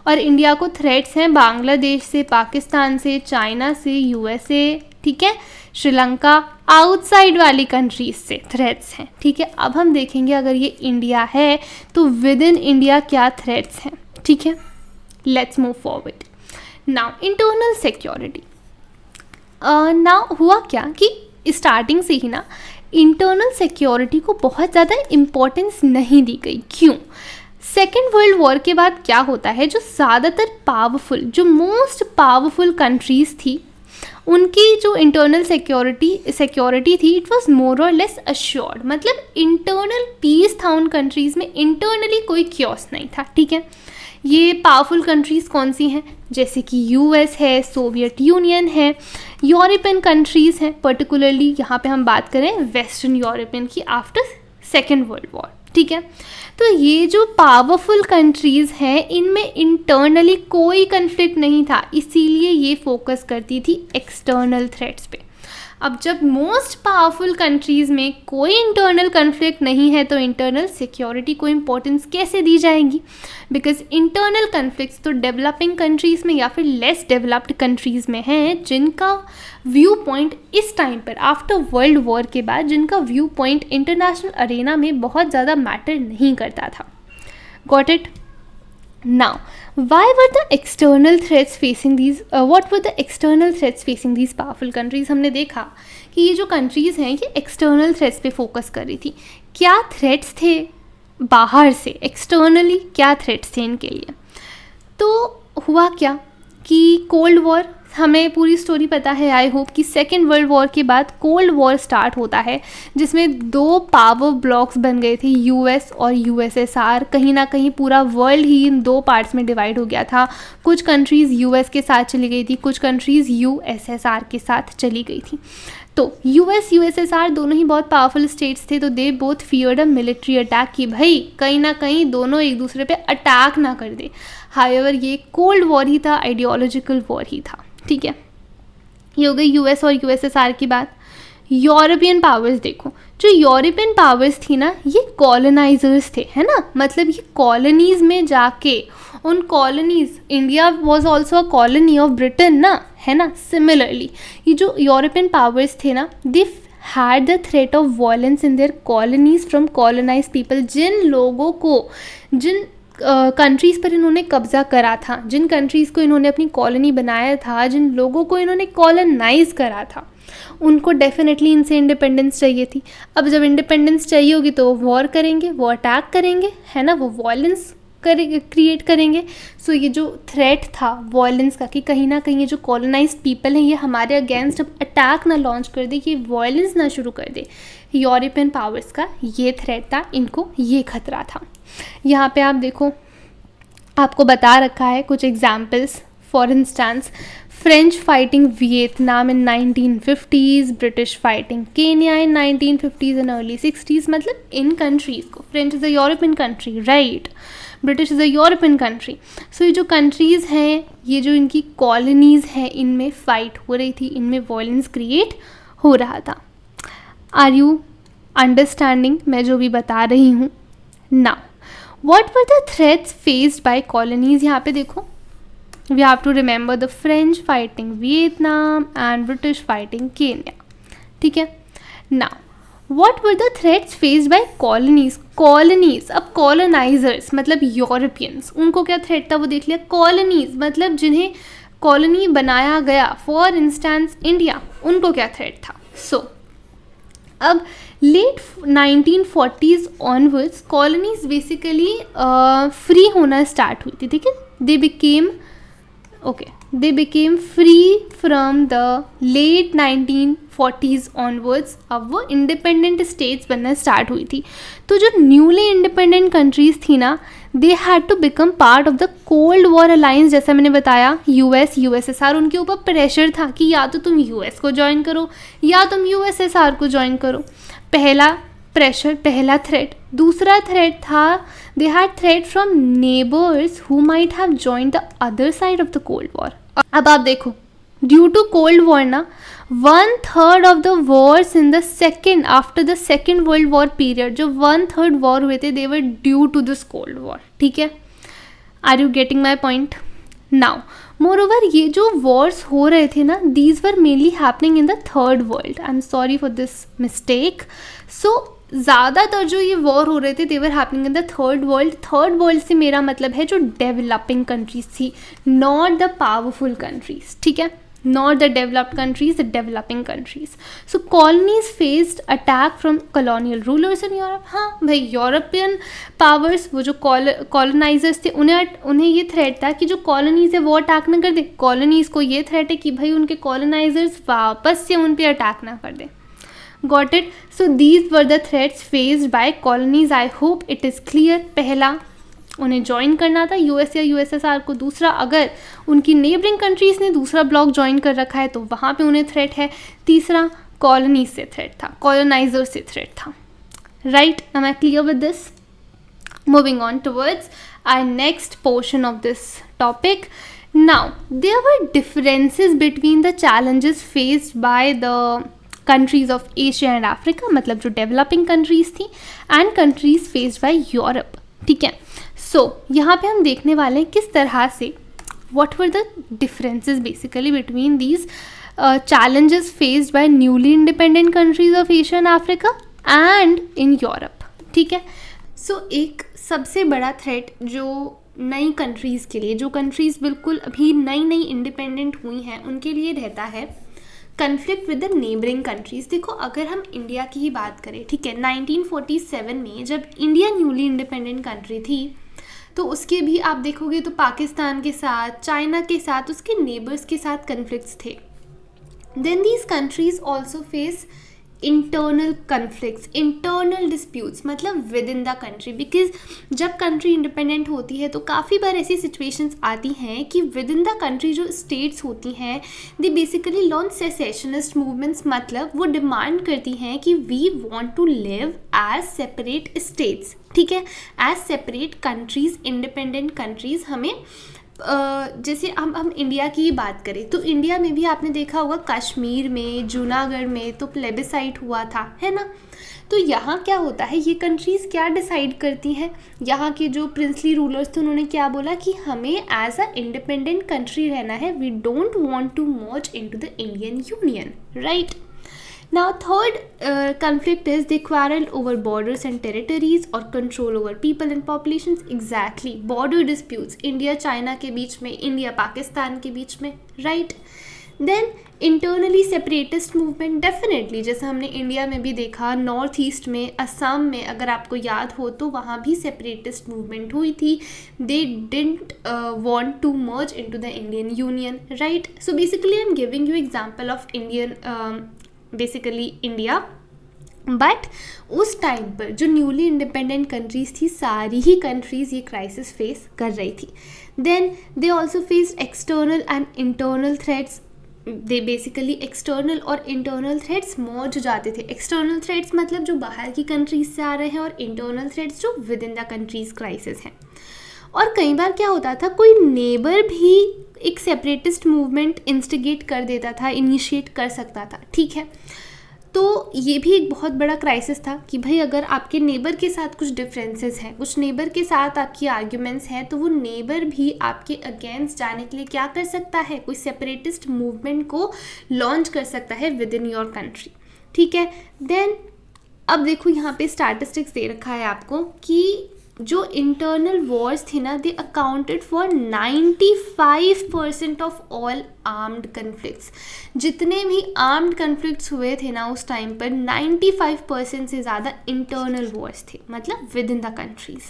और इंडिया को थ्रेट्स हैं बांग्लादेश से, पाकिस्तान से, चाइना से, यूएसए, ठीक है, श्रीलंका, आउटसाइड वाली कंट्रीज से थ्रेट्स हैं, ठीक है। अब हम देखेंगे अगर ये इंडिया है तो विद इन इंडिया क्या थ्रेट्स हैं, ठीक है। Let's move forward. Now internal security. Now हुआ क्या कि स्टार्टिंग से ही ना इंटरनल सिक्योरिटी को बहुत ज़्यादा इम्पोर्टेंस नहीं दी गई। क्यों? सेकेंड वर्ल्ड वॉर के बाद क्या होता है, जो ज़्यादातर पावरफुल, जो मोस्ट पावरफुल कंट्रीज़ थी, उनकी जो इंटरनल सिक्योरिटी थी, इट वाज मोर और लेस अश्योर्ड। मतलब इंटरनल पीस था उन कंट्रीज़ में, इंटरनली कोई क्योस नहीं था, ठीक है। ये पावरफुल कंट्रीज़ कौन सी हैं? जैसे कि यूएस है, सोवियत यूनियन है, यूरोपियन कंट्रीज़ हैं, पर्टिकुलरली यहाँ पे हम बात करें वेस्टर्न यूरोपियन की आफ्टर सेकेंड वर्ल्ड वॉर, ठीक है। तो ये जो पावरफुल कंट्रीज़ हैं इनमें इंटरनली कोई कन्फ्लिक्ट नहीं था, इसीलिए ये फोकस करती थी एक्सटर्नल थ्रेट्स पे। अब जब मोस्ट पावरफुल कंट्रीज़ में कोई इंटरनल कन्फ्लिक्ट नहीं है तो इंटरनल सिक्योरिटी को इम्पोर्टेंस कैसे दी जाएगी? बिकॉज इंटरनल कन्फ्लिक्ट्स तो डेवलपिंग कंट्रीज़ में या फिर लेस डेवलप्ड कंट्रीज़ में हैं, जिनका व्यू पॉइंट इस टाइम पर आफ्टर वर्ल्ड वॉर के बाद, जिनका व्यू पॉइंट इंटरनेशनल अरेना में बहुत ज़्यादा मैटर नहीं करता था। Got it? Now, why were the external threats facing these? What were the external threats facing these powerful countries? हमने देखा कि ये जो कंट्रीज़ हैं ये एक्सटर्नल थ्रेट्स पे फोकस कर रही थी। क्या थ्रेट्स थे बाहर से? एक्सटर्नली क्या थ्रेट्स थे इनके लिए? तो हुआ क्या कि कोल्ड वॉर, हमें पूरी स्टोरी पता है आई होप, कि सेकेंड वर्ल्ड वॉर के बाद कोल्ड वॉर स्टार्ट होता है, जिसमें दो पावर ब्लॉक्स बन गए थे, यूएस और यूएसएसआर। कहीं ना कहीं पूरा वर्ल्ड ही इन दो पार्ट्स में डिवाइड हो गया था। कुछ कंट्रीज़ यूएस के साथ चली गई थी, कुछ कंट्रीज़ यूएसएसआर के साथ चली गई थी। तो यूएस यूएसएसआर दोनों ही बहुत पावरफुल स्टेट्स थे, तो they both feared a military attack कि भाई कहीं ना कहीं दोनों एक दूसरे पे अटैक ना कर दे। हाउएवर ये कोल्ड वॉर ही था, आइडियोलॉजिकल वॉर ही था, ठीक है। ये हो गई यूएस और यूएसएसआर की बात। यूरोपियन पावर्स देखो, जो यूरोपियन पावर्स थी ना ये कॉलोनाइजर्स थे, है ना। मतलब ये कॉलोनीज़ में जाके उन colonies, India was also a colony of Britain ना, है ना। सिमिलरली ये जो यूरोपियन पावर्स थे ना, they had the threat of violence in their colonies from colonise people. जिन लोगों को, जिन कंट्रीज़ पर इन्होंने कब्ज़ा करा था, जिन कंट्रीज़ को इन्होंने अपनी कॉलोनी बनाया था, जिन लोगों को इन्होंने कॉलोनाइज करा था, उनको डेफिनेटली इनसे इंडिपेंडेंस चाहिए थी। अब जब इंडिपेंडेंस चाहिए होगी तो वो वॉर करेंगे, वो अटैक करेंगे, है ना, वो वायलेंस क्रिएट करेंगे। सो ये जो थ्रेट था वायलेंस का कि कहीं ना कहीं ये जो कॉलोनाइज्ड पीपल हैं ये हमारे अगेंस्ट अब अटैक ना लॉन्च कर दे, कि वायलेंस ना शुरू कर दे, यूरोपियन पावर्स का ये थ्रेट था, इनको ये खतरा था। यहाँ पे आप देखो, आपको बता रखा है कुछ examples. For instance, French fighting Vietnam in 1950s, British fighting Kenya in 1950s and early 60s। मतलब इन कंट्रीज़ को, French is a European country, right, British is a European country. So ये जो कंट्रीज़ हैं, ये जो इनकी कॉलोनीज़ हैं, इनमें फ़ाइट हो रही थी, इनमें वॉयलेंस क्रिएट हो रहा था। आर यू अंडरस्टैंडिंग मैं जो भी बता रही हूँ? Now what were the threats faced by colonies, यहाँ पे देखो we have to remember the French fighting Vietnam and British fighting Kenya, ठीक है। Now what were the threats faced by colonies, colonies, अब कॉलोनाइजर्स मतलब यूरोपियंस, उनको क्या threat था वो देख लिया। कॉलोनीज मतलब जिन्हें कॉलोनी बनाया गया, फॉर इंस्टेंस इंडिया, उनको क्या थ्रेट था। सो अब late 1940s onwards colonies basically free होना स्टार्ट हुई थी, ठीक है। They became free from the late 1940s onwards, अब वो इंडिपेंडेंट स्टेट्स बनना स्टार्ट हुई थी। तो जो न्यूली इंडिपेंडेंट कंट्रीज थी ना, they had to become part of the cold war alliance, जैसा मैंने बताया यूएस यूएसएसआर, उनके ऊपर प्रेशर था कि या तो तुम यूएस को ज्वाइन करो या तुम यूएसएसआर को ज्वाइन करो। पहला प्रेशर, पहला थ्रेट। दूसरा थ्रेट था they had threat from neighbours who might have joined the other side of the cold war. अब आप देखो ड्यू टू कोल्ड वॉर ना, 1/3 of the wars in the second after the second world war period, जो 1/3 war हुए थे, they were due to this cold war, ठीक है। Are you getting my point now? Moreover ये जो wars हो रहे थे ना, these were mainly happening in the third world. I am sorry for this mistake. So ज़्यादातर जो ये वॉर हो रहे थे they were happening in the third world. Third world से मेरा मतलब है जो डेवलपिंग कंट्रीज थी, नॉट द पावरफुल कंट्रीज, ठीक है, not the developed countries, the developing countries. So colonies faced attack from colonial rulers in Europe. हाँ भाई, यूरोपियन पावर्स, वो जो कॉलोनाइजर्स थे, उन्हें ये थ्रेट था कि जो कॉलोनीज है वो अटैक ना कर दे। कॉलोनीज को ये थ्रेट है कि भाई उनके कॉलोनाइजर्स वापस से उन पर अटैक ना कर दे। Got it? So these were the threats faced by colonies. I hope it is clear. पहला, उन्हें ज्वाइन करना था यूएस या यूएसएसआर को। दूसरा, अगर उनकी नेबरिंग कंट्रीज़ ने दूसरा ब्लॉक ज्वाइन कर रखा है तो वहाँ पे उन्हें थ्रेट है। तीसरा, कॉलोनीज से थ्रेट था, कॉलोनाइजर से थ्रेट था। Right, am I clear with this? Moving on towards our next portion of this topic. Now, there were differences between the challenges faced by the countries of Asia and Africa, मतलब जो developing countries थी, and countries faced by Europe, ठीक है। So यहाँ पे हम देखने वाले हैं किस तरह से what were the differences basically between these challenges faced by newly independent countries of Asia and Africa and in Europe, ठीक है। सो एक सबसे बड़ा थ्रेट जो नई कंट्रीज़ के लिए, जो कंट्रीज़ बिल्कुल अभी नई नई इंडिपेंडेंट हुई हैं, उनके लिए रहता है conflict with the neighbouring countries. देखो, अगर हम इंडिया की ही बात करें, ठीक है, 1947 में जब इंडिया न्यूली इंडिपेंडेंट कंट्री थी, तो उसके भी आप देखोगे तो पाकिस्तान के साथ, चाइना के साथ, उसके नेबर्स के साथ कन्फ्लिक्ट्स थे। Then these countries also face internal conflicts, internal disputes, मतलब within the country, because जब कंट्री इंडिपेंडेंट होती है तो काफ़ी बार ऐसी सिचुएशंस आती हैं कि विद इन द कंट्री जो स्टेट्स होती हैं, they basically launch secessionist movements, मतलब वो डिमांड करती हैं कि we want to live as separate states, ठीक है, as separate countries, independent countries. हमें जैसे हम इंडिया की ही बात करें तो इंडिया में भी आपने देखा होगा कश्मीर में, जूनागढ़ में तो प्लेबिसाइट हुआ था, है ना। तो यहाँ क्या होता है, ये कंट्रीज़ क्या डिसाइड करती हैं, यहाँ के जो प्रिंसली रूलर्स थे उन्होंने क्या बोला कि हमें एज अ इंडिपेंडेंट कंट्री रहना है, we don't want to merge into the Indian union, right. Now third conflict is they quarrel over borders and territories or control over people and populations. Exactly, border disputes, India China के बीच में, India Pakistan के बीच में, right? Then internally separatist movement, definitely जैसे हमने India में भी देखा, north east में, असम में, अगर आपको याद हो तो वहाँ भी सेपरेटिस्ट मूवमेंट हुई थी। They didn't want to merge into the Indian Union, right? So basically I'm giving you example of Indian basically India, but उस टाइम पर जो न्यूली इंडिपेंडेंट कंट्रीज़ थी, सारी ही कंट्रीज़ ये क्राइसिस फेस कर रही थी। Then they also faced external and internal threats. They basically external और इंटरनल थ्रेट्स मर्ज हो जाते थे। एक्सटर्नल थ्रेट्स मतलब जो बाहर की कंट्रीज से आ रहे हैं, और इंटरनल थ्रेट्स जो with in the countries crisis हैं। और कई बार क्या होता था, कोई नेबर भी एक सेपरेटिस्ट मूवमेंट इंस्टिगेट कर देता था, इनिशिएट कर सकता था, ठीक है। तो ये भी एक बहुत बड़ा क्राइसिस था कि भाई अगर आपके नेबर के साथ कुछ डिफरेंसेस हैं, कुछ नेबर के साथ आपकी आर्ग्यूमेंट्स हैं, तो वो नेबर भी आपके अगेंस्ट जाने के लिए क्या कर सकता है, कोई सेपरेटिस्ट मूवमेंट को लॉन्च कर सकता है विद इन योर कंट्री, ठीक है। देन अब देखो यहाँ पे स्टैटिस्टिक्स दे रखा है आपको कि जो इंटरनल वॉर्स थी ना, they accounted for 95% of all armed conflicts. जितने भी आर्म्ड कन्फ्लिक्ट्स हुए थे ना उस टाइम पर 95% से ज़्यादा इंटरनल वॉर्स थे, मतलब within the countries.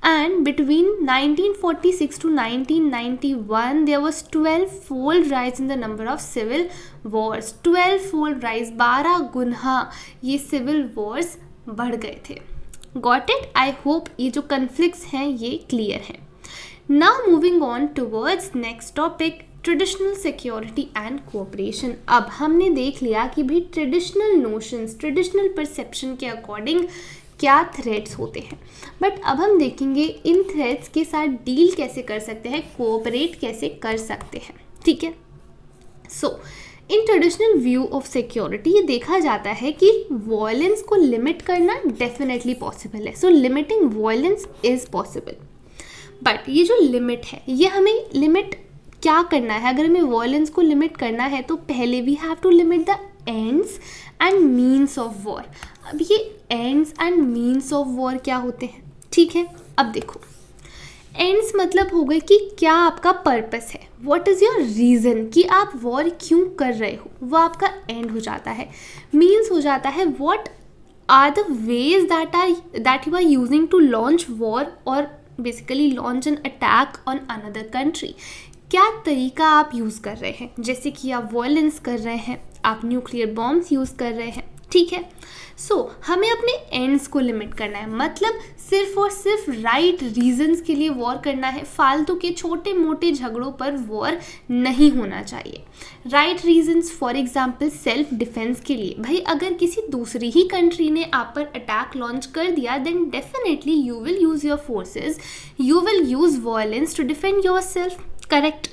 And between 1946 to 1991 there was 12-fold rise in the number of civil wars। 12-fold rise, 12 गुना ये civil wars बढ़ गए थे। Got it? I hope ये जो conflicts हैं ये clear हैं। Now moving on towards next topic, traditional security and cooperation. अब हमने देख लिया कि भाई ट्रेडिशनल नोशंस, ट्रेडिशनल परसेप्शन के अकॉर्डिंग क्या थ्रेट्स होते हैं, बट अब हम देखेंगे इन थ्रेट्स के साथ डील कैसे कर सकते हैं, कोऑपरेट कैसे कर सकते हैं, ठीक है। So in traditional view of security ये देखा जाता है कि वॉयलेंस को लिमिट करना डेफिनेटली पॉसिबल है। So limiting violence is possible, but ये जो लिमिट है ये हमें लिमिट क्या करना है। अगर हमें वॉयलेंस को लिमिट करना है तो पहले we have to limit the ends and means of war. अब ये ends and means of war क्या होते हैं, ठीक है। अब देखो एंड्स मतलब हो गए कि क्या आपका पर्पस है, व्हाट इज़ योर रीज़न कि आप वॉर क्यों कर रहे हो, वो आपका एंड हो जाता है। मीन्स हो जाता है what are the ways that you are using to launch war or basically launch an attack on another country. क्या तरीका आप यूज़ कर रहे हैं, जैसे कि आप वॉयलेंस कर रहे हैं, आप न्यूक्लियर बॉम्ब्स यूज़ कर रहे हैं, ठीक है। सो हमें अपने एंड्स को लिमिट करना है, मतलब सिर्फ और सिर्फ राइट रीजंस के लिए वॉर करना है। फालतू के छोटे मोटे झगड़ों पर वॉर नहीं होना चाहिए। Right reasons for example self defence के लिए, भाई अगर किसी दूसरी ही कंट्री ने आप पर अटैक लॉन्च कर दिया then definitely you will use your forces, you will use violence to defend yourself, correct.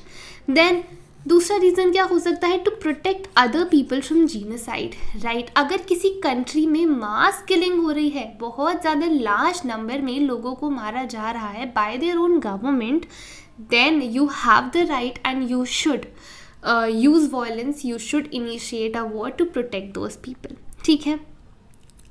Then दूसरा रीज़न क्या हो सकता है, to protect other people from genocide, right. अगर किसी कंट्री में मास किलिंग हो रही है, बहुत ज़्यादा लार्ज नंबर में लोगों को मारा जा रहा है by their own government, then you have the right and you should use violence, you should initiate a war to protect those people, ठीक है।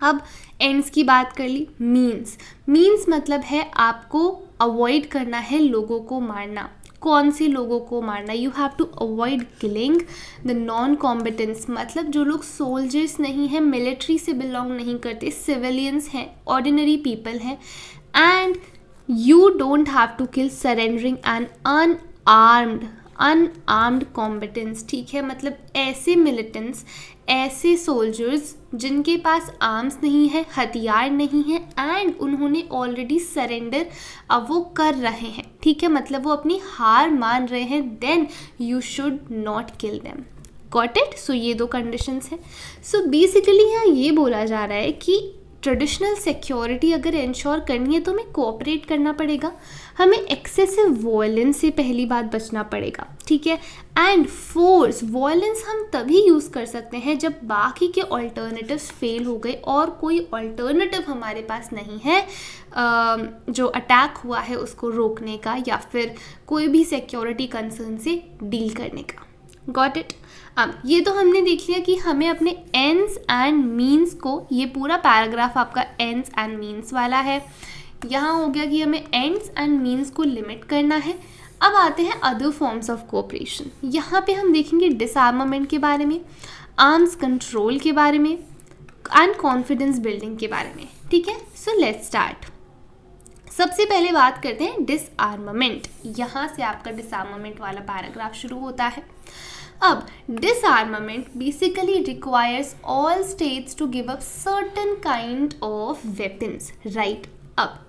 अब एंड्स की बात कर ली। मीन्स मतलब है आपको अवॉइड करना है लोगों को मारना। कौन से लोगों को मारना, you have to avoid killing the non combatants, मतलब जो लोग सोल्जर्स नहीं हैं, मिलिट्री से बिलोंग नहीं करते, सिविलियंस हैं, ऑर्डिनरी पीपल हैं। And you don't have to kill surrendering and unarmed combatants, ठीक है। मतलब ऐसे मिलिटेंट्स, ऐसे सोल्जर्स जिनके पास आर्म्स नहीं है, हथियार नहीं है एंड उन्होंने ऑलरेडी सरेंडर अब वो कर रहे हैं, ठीक है, मतलब वो अपनी हार मान रहे हैं, then you should not kill them. Got it. So ये दो कंडीशंस हैं। सो बेसिकली यहाँ ये बोला जा रहा है कि ट्रेडिशनल सिक्योरिटी अगर इंश्योर करनी है तो हमें कोऑपरेट करना पड़ेगा, हमें एक्सेसिव वॉयलेंस से पहली बात बचना पड़ेगा, ठीक है। एंड फोर्स, वॉयलेंस हम तभी यूज़ कर सकते हैं जब बाकी के ऑल्टरनेटिव्स फेल हो गए और कोई ऑल्टरनेटिव हमारे पास नहीं है जो अटैक हुआ है उसको रोकने का या फिर कोई भी सिक्योरिटी कंसर्न से डील करने का। Got it. अब ये तो हमने देख लिया कि हमें अपने एंड्स एंड मीन्स को, ये पूरा पैराग्राफ आपका एंड्स एंड मीन्स वाला है। यहाँ हो गया कि हमें एंड्स एंड मीन्स को लिमिट करना है। अब आते हैं अदर फॉर्म्स ऑफ कोऑपरेशन। यहाँ पे हम देखेंगे डिसआर्मामेंट के बारे में, आर्म्स कंट्रोल के बारे में एंड कॉन्फिडेंस बिल्डिंग के बारे में, ठीक है। So let's start. सबसे पहले बात करते हैं डिसआर्मामेंट। यहाँ से आपका डिसआर्मामेंट वाला पैराग्राफ शुरू होता है। अब disarmament basically requires all states to give up certain kind of weapons, right? अब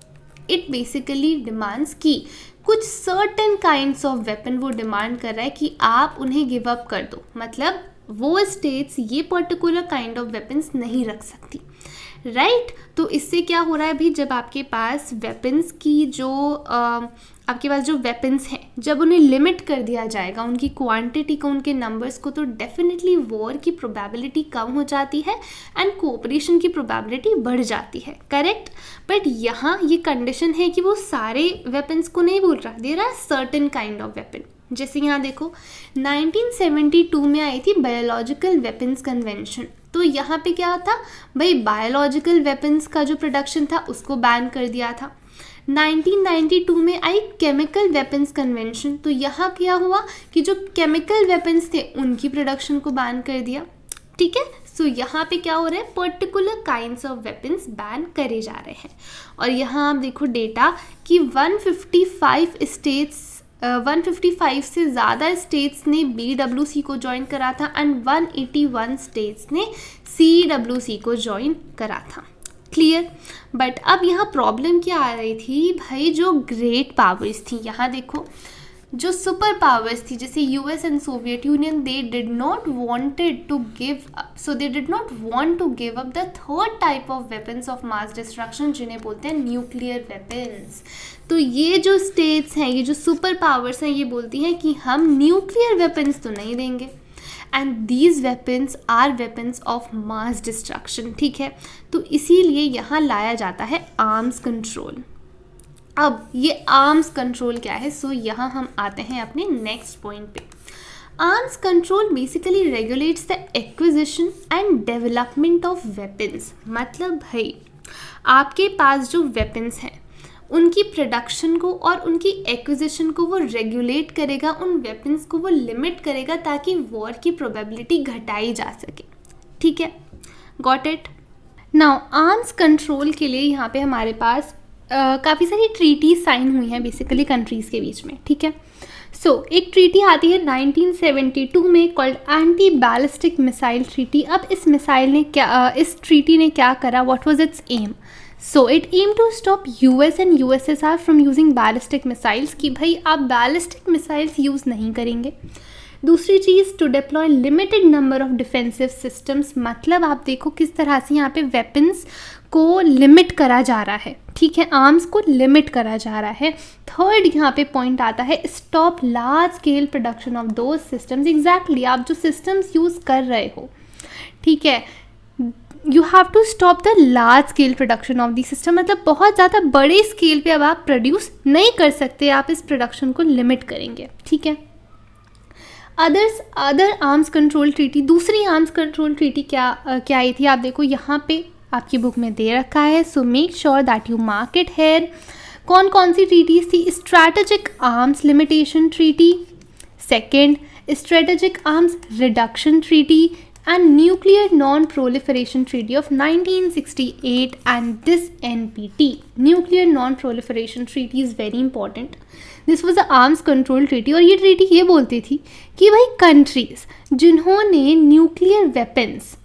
it basically demands कि कुछ certain kinds of weapon वो डिमांड कर रहा है कि आप उन्हें गिव अप कर दो, मतलब वो स्टेट्स ये पर्टिकुलर काइंड ऑफ वेपन्स नहीं रख सकती, राइट। तो इससे क्या हो रहा है भाई, जब आपके पास वेपन्स की जो आपके पास जो वेपन्स हैं, जब उन्हें लिमिट कर दिया जाएगा, उनकी क्वांटिटी को, उनके नंबर्स को, तो डेफिनेटली वॉर की प्रोबेबिलिटी कम हो जाती है एंड कोऑपरेशन की प्रोबेबिलिटी बढ़ जाती है, करेक्ट। बट यहाँ ये कंडीशन है कि वो सारे वेपन्स को नहीं बोल रहा, दे रहा है सर्टेन काइंड ऑफ वेपन। जैसे यहाँ देखो 1972 में आई थी बायोलॉजिकल वेपन्स कन्वेंशन। तो यहाँ पे क्या था भाई, बायोलॉजिकल वेपन्स का जो प्रोडक्शन था उसको बैन कर दिया था। 1992 में आई केमिकल वेपन्स कन्वेंशन। तो यहाँ क्या हुआ कि जो केमिकल वेपन्स थे उनकी प्रोडक्शन को बैन कर दिया, ठीक है। सो यहाँ पे क्या हो रहा है, particular kinds of weapons ban करे जा रहे हैं। और यहाँ आप देखो डेटा कि 155 से ज़्यादा स्टेट्स ने BWC को ज्वाइन करा था एंड 181 स्टेट्स ने CWC को ज्वाइन करा था, क्लियर। बट अब यहाँ प्रॉब्लम क्या आ रही थी भाई, जो ग्रेट पावर्स थी, यहाँ देखो जो सुपर पावर्स थी जैसे US and Soviet union, they did not want to give up the third type of weapons of mass destruction, जिन्हें बोलते हैं न्यूक्लियर वेपन्स। तो ये जो स्टेट्स हैं, ये जो सुपर पावर्स हैं, ये बोलती हैं कि हम न्यूक्लियर वेपन्स तो नहीं देंगे, and these weapons are weapons of mass destruction, ठीक है। तो इसीलिए यहाँ लाया जाता है आर्म्स कंट्रोल। अब ये आर्म्स कंट्रोल क्या है, सो यहाँ हम आते हैं अपने नेक्स्ट पॉइंट पे। Arms control basically regulates the acquisition and development of weapons. मतलब भाई आपके पास जो वेपन्स हैं उनकी प्रोडक्शन को और उनकी एक्विजिशन को वो रेगुलेट करेगा, उन वेपन्स को वो लिमिट करेगा ताकि वॉर की प्रोबेबिलिटी घटाई जा सके, ठीक है। Got it. Now arms control के लिए यहाँ पे हमारे पास काफ़ी सारी ट्रीटीज साइन हुई हैं बेसिकली कंट्रीज़ के बीच में, ठीक है। सो एक ट्रीटी आती है 1972 में called anti ballistic missile treaty. अब इस ट्रीटी ने क्या करा, what was its aim. So it aim to stop US and USSR from using ballistic missiles, कि भाई आप बैलिस्टिक मिसाइल्स यूज़ नहीं करेंगे। दूसरी चीज़, to deploy limited number of defensive systems. मतलब आप देखो किस तरह से यहाँ पे वेपन्स को लिमिट करा जा रहा है, ठीक है, आर्म्स को लिमिट करा जा रहा है। थर्ड यहाँ पे पॉइंट आता है, stop large scale production of those systems. Exactly आप जो सिस्टम्स यूज़ कर रहे हो, ठीक है, you have to stop the large scale production of the system. मतलब बहुत ज़्यादा बड़े स्केल पे अब आप प्रोड्यूस नहीं कर सकते, आप इस प्रोडक्शन को लिमिट करेंगे, ठीक है। अदर आर्म्स कंट्रोल ट्रीटी, दूसरी आर्म्स कंट्रोल ट्रीटी क्या आई थी, आप देखो यहाँ पे आपकी बुक में दे रखा है। So make sure that you mark it here. कौन कौन सी ट्रीटीज थी, strategic arms limitation treaty, second strategic arms reduction treaty, and nuclear non proliferation treaty of 1968 and this NPT, nuclear non proliferation treaty is very important. This was a arms control treaty, और ये treaty ये बोलती थी कि भाई countries जिन्होंने nuclear weapons,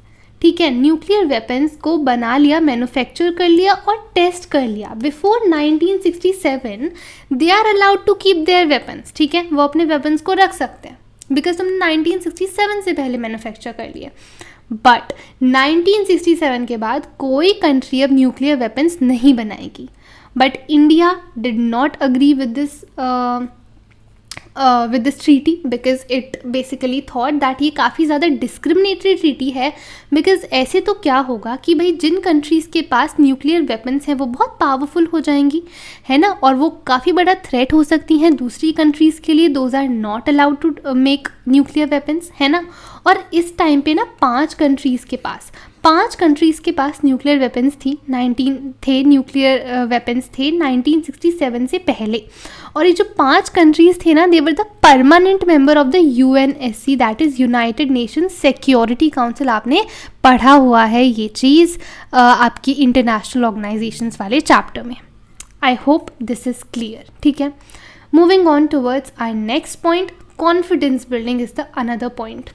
ठीक है, न्यूक्लियर वेपन्स को बना लिया, मैन्युफैक्चर कर लिया और टेस्ट कर लिया before 1967, they are allowed to keep their weapons, ठीक है, वो अपने वेपन्स को रख सकते हैं बिकॉज तुमने 1967 से पहले मैन्युफैक्चर कर लिया। बट 1967 के बाद कोई कंट्री अब न्यूक्लियर वेपन्स नहीं बनाएगी। But India did not agree with this treaty because it basically thought that ये काफ़ी ज़्यादा डिस्क्रिमिनेटरी ट्रीटी है। बिकॉज ऐसे तो क्या होगा कि भाई जिन कंट्रीज़ के पास न्यूक्लियर वेपन्स हैं वो बहुत पावरफुल हो जाएंगी, है ना, और वो काफ़ी बड़ा थ्रेट हो सकती हैं दूसरी कंट्रीज़ के लिए। Those are not allowed to make nuclear weapons, है ना। और इस टाइम पे ना 5 कंट्रीज़ के पास न्यूक्लियर वेपन्स थी, 1967 से पहले। और ये जो 5 कंट्रीज़ थे ना, they were the permanent member of the UNSC, that is United Nations Security Council. आपने पढ़ा हुआ है ये चीज़ आपकी इंटरनेशनल ऑर्गेनाइजेशंस वाले चैप्टर में। I hope this is clear, ठीक है। Moving on towards our next point, confidence building is the another point.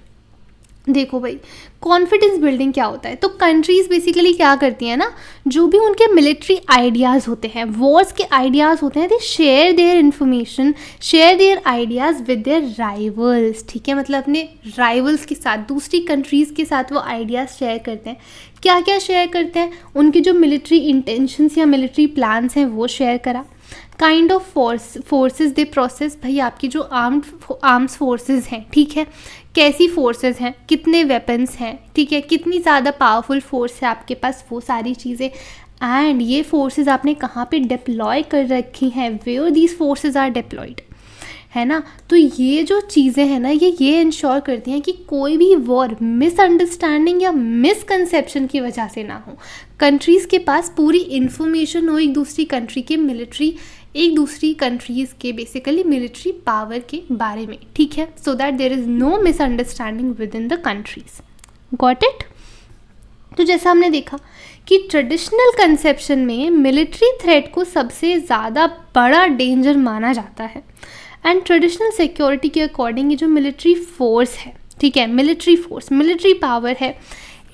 देखो भाई, कॉन्फिडेंस बिल्डिंग क्या होता है, तो कंट्रीज़ बेसिकली क्या करती हैं ना, जो भी उनके मिलिट्री आइडियाज़ होते हैं, वॉर्स के आइडियाज़ होते हैं, they share their information, share their ideas with their rivals, ठीक है, मतलब अपने राइवल्स के साथ, दूसरी कंट्रीज़ के साथ वो आइडियाज़ शेयर करते हैं। क्या क्या शेयर करते हैं, उनकी जो मिलिट्री इंटेंशंस या मिलिट्री प्लान्स हैं वो शेयर करा। Kind of forces they process, भाई आपकी जो आर्म्स फोर्सेस हैं, ठीक है, कैसी फोर्सेस हैं, कितने वेपन्स हैं, ठीक है, कितनी ज़्यादा पावरफुल फोर्स है आपके पास, वो सारी चीज़ें। एंड ये फोर्सेस आपने कहाँ पे डिप्लॉय कर रखी हैं, where these forces are deployed, है ना। तो ये जो चीज़ें हैं ना, ये इंश्योर करती हैं कि कोई भी वॉर मिसअंडरस्टैंडिंग या मिसकंसेप्शन की वजह से ना हो। कंट्रीज़ के पास पूरी इन्फॉर्मेशन हो एक दूसरी कंट्री के मिलिट्री, एक दूसरी कंट्रीज़ के बेसिकली मिलिट्री पावर के बारे में, ठीक है, so that there is no misunderstanding within the countries. Got it. तो जैसा हमने देखा कि ट्रेडिशनल कंसेप्शन में मिलिट्री थ्रेट को सबसे ज़्यादा बड़ा डेंजर माना जाता है। एंड ट्रेडिशनल सिक्योरिटी के अकॉर्डिंग ये जो मिलिट्री फोर्स है, ठीक है, मिलिट्री फोर्स, मिलिट्री पावर है,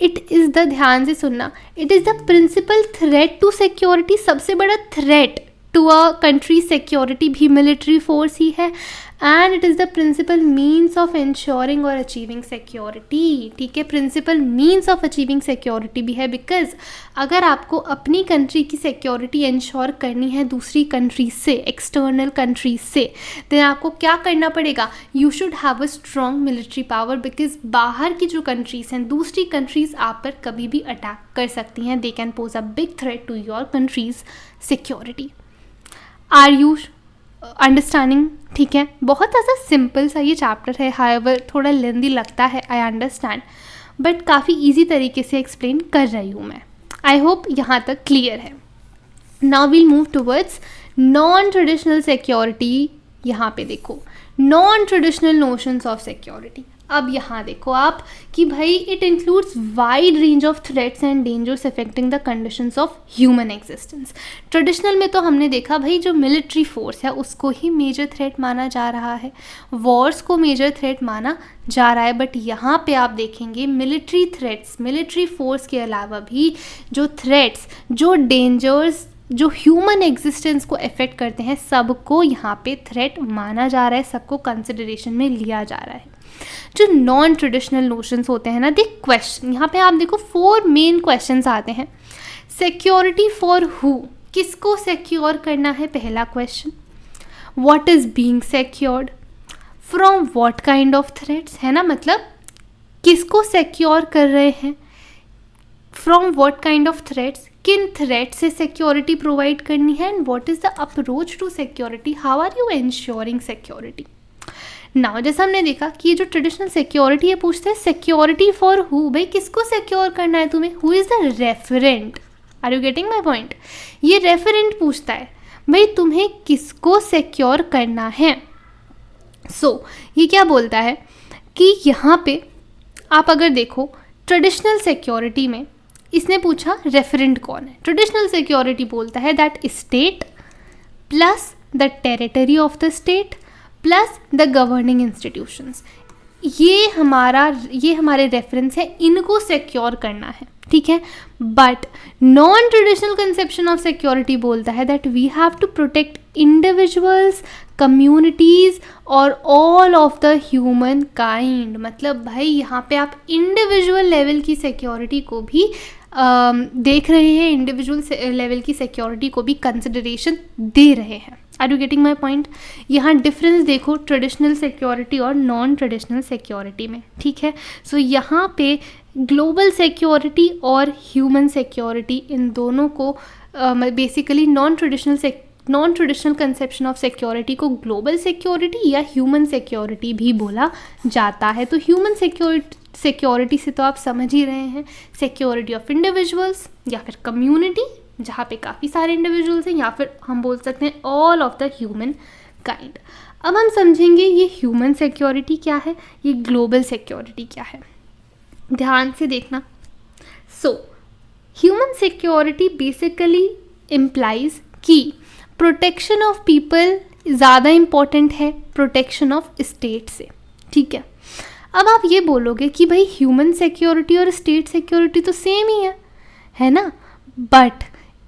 इट इज़ द, ध्यान से सुनना, it is the principal threat to security. सबसे बड़ा threat to a country security भी मिलिट्री फोर्स ही है। And it is the principal means of ensuring और अचीविंग सिक्योरिटी, ठीक है, principal means of achieving security भी है। बिकॉज अगर आपको अपनी कंट्री की सिक्योरिटी इंश्योर करनी है दूसरी कंट्री से, एक्सटर्नल कंट्री से, देन आपको क्या करना पड़ेगा, you should have a strong military power. Because बाहर की जो कंट्रीज़ हैं, दूसरी कंट्रीज़ आप पर कभी भी अटैक कर सकती हैं, they can pose a big threat to your country's security. Are you understanding, ठीक है, बहुत ऐसा सिंपल सा ये चैप्टर है, हाउएवर थोड़ा लेंदी लगता है, आई अंडरस्टैंड, बट काफ़ी इजी तरीके से एक्सप्लेन कर रही हूँ मैं। आई होप यहाँ तक क्लियर है। Now we'll move towards non traditional security. यहाँ पे देखो, non traditional notions of security. अब यहाँ देखो आप कि भाई it includes wide range of threats and dangers affecting the conditions of human existence. Traditional में तो हमने देखा भाई जो मिलिट्री फोर्स है उसको ही मेजर थ्रेट माना जा रहा है, वॉर्स को मेजर थ्रेट माना जा रहा है, बट यहाँ पे आप देखेंगे मिलिट्री थ्रेट्स, मिलिट्री फोर्स के अलावा भी जो थ्रेट्स, जो डेंजर्स जो ह्यूमन एग्जिस्टेंस को अफेक्ट करते हैं, सबको यहाँ पे थ्रेट माना जा रहा है, सबको कंसिडरेशन में लिया जा रहा है। जो नॉन ट्रेडिशनल नोशंस होते हैं ना, दे क्वेश्चन, यहाँ पे आप देखो 4 मेन क्वेश्चंस आते हैं। सिक्योरिटी फॉर हु, किसको सिक्योर करना है, पहला question. What is being secured, from what kind of threats, है ना, मतलब किसको सिक्योर कर रहे हैं, from what kind of threats, किन थ्रेट से सिक्योरिटी प्रोवाइड करनी है, and what is the approach to security, how are you ensuring security. Now जैसा हमने देखा कि ये जो ट्रेडिशनल सिक्योरिटी है, पूछते हैं सिक्योरिटी फॉर हु, भाई किसको सिक्योर करना है तुम्हें, who is the referent, are you getting my point. ये रेफरेंट पूछता है भाई तुम्हें किसको सिक्योर करना है। सो ये क्या बोलता है कि यहाँ पे आप अगर देखो ट्रेडिशनल सिक्योरिटी में इसने पूछा रेफरेंट कौन है। ट्रेडिशनल सिक्योरिटी बोलता है that state plus the territory of the state plus the governing institutions, ये हमारे रेफरेंस है, इनको सिक्योर करना है, ठीक है। But non traditional conception of security बोलता है that we have to protect individuals, communities और all of the human kind. मतलब भाई यहाँ पे आप इंडिविजुअल लेवल की सिक्योरिटी को भी देख रहे हैं, इंडिविजुअल लेवल की सिक्योरिटी को भी कंसिडरेशन दे रहे हैं। Are you getting my point. यहाँ डिफरेंस देखो ट्रेडिशनल सिक्योरिटी और नॉन ट्रेडिशनल सिक्योरिटी में, ठीक है। सो यहाँ पे ग्लोबल सिक्योरिटी और ह्यूमन सिक्योरिटी, इन दोनों को basically non traditional conception of security को ग्लोबल सिक्योरिटी या ह्यूमन सिक्योरिटी भी बोला जाता है। तो ह्यूमन सिक्योरिटी से तो आप समझ ही रहे हैं, सिक्योरिटी ऑफ इंडिविजुअल्स या फिर कम्युनिटी जहाँ पे काफ़ी सारे इंडिविजुअल्स हैं, या फिर हम बोल सकते हैं all of the human kind. अब हम समझेंगे ये ह्यूमन सिक्योरिटी क्या है, ये ग्लोबल सिक्योरिटी क्या है। ध्यान से देखना। So human security basically implies कि प्रोटेक्शन ऑफ पीपल ज़्यादा इम्पॉर्टेंट है प्रोटेक्शन ऑफ स्टेट से, ठीक है। अब आप ये बोलोगे कि भाई ह्यूमन सिक्योरिटी और स्टेट सिक्योरिटी तो सेम ही है ना, but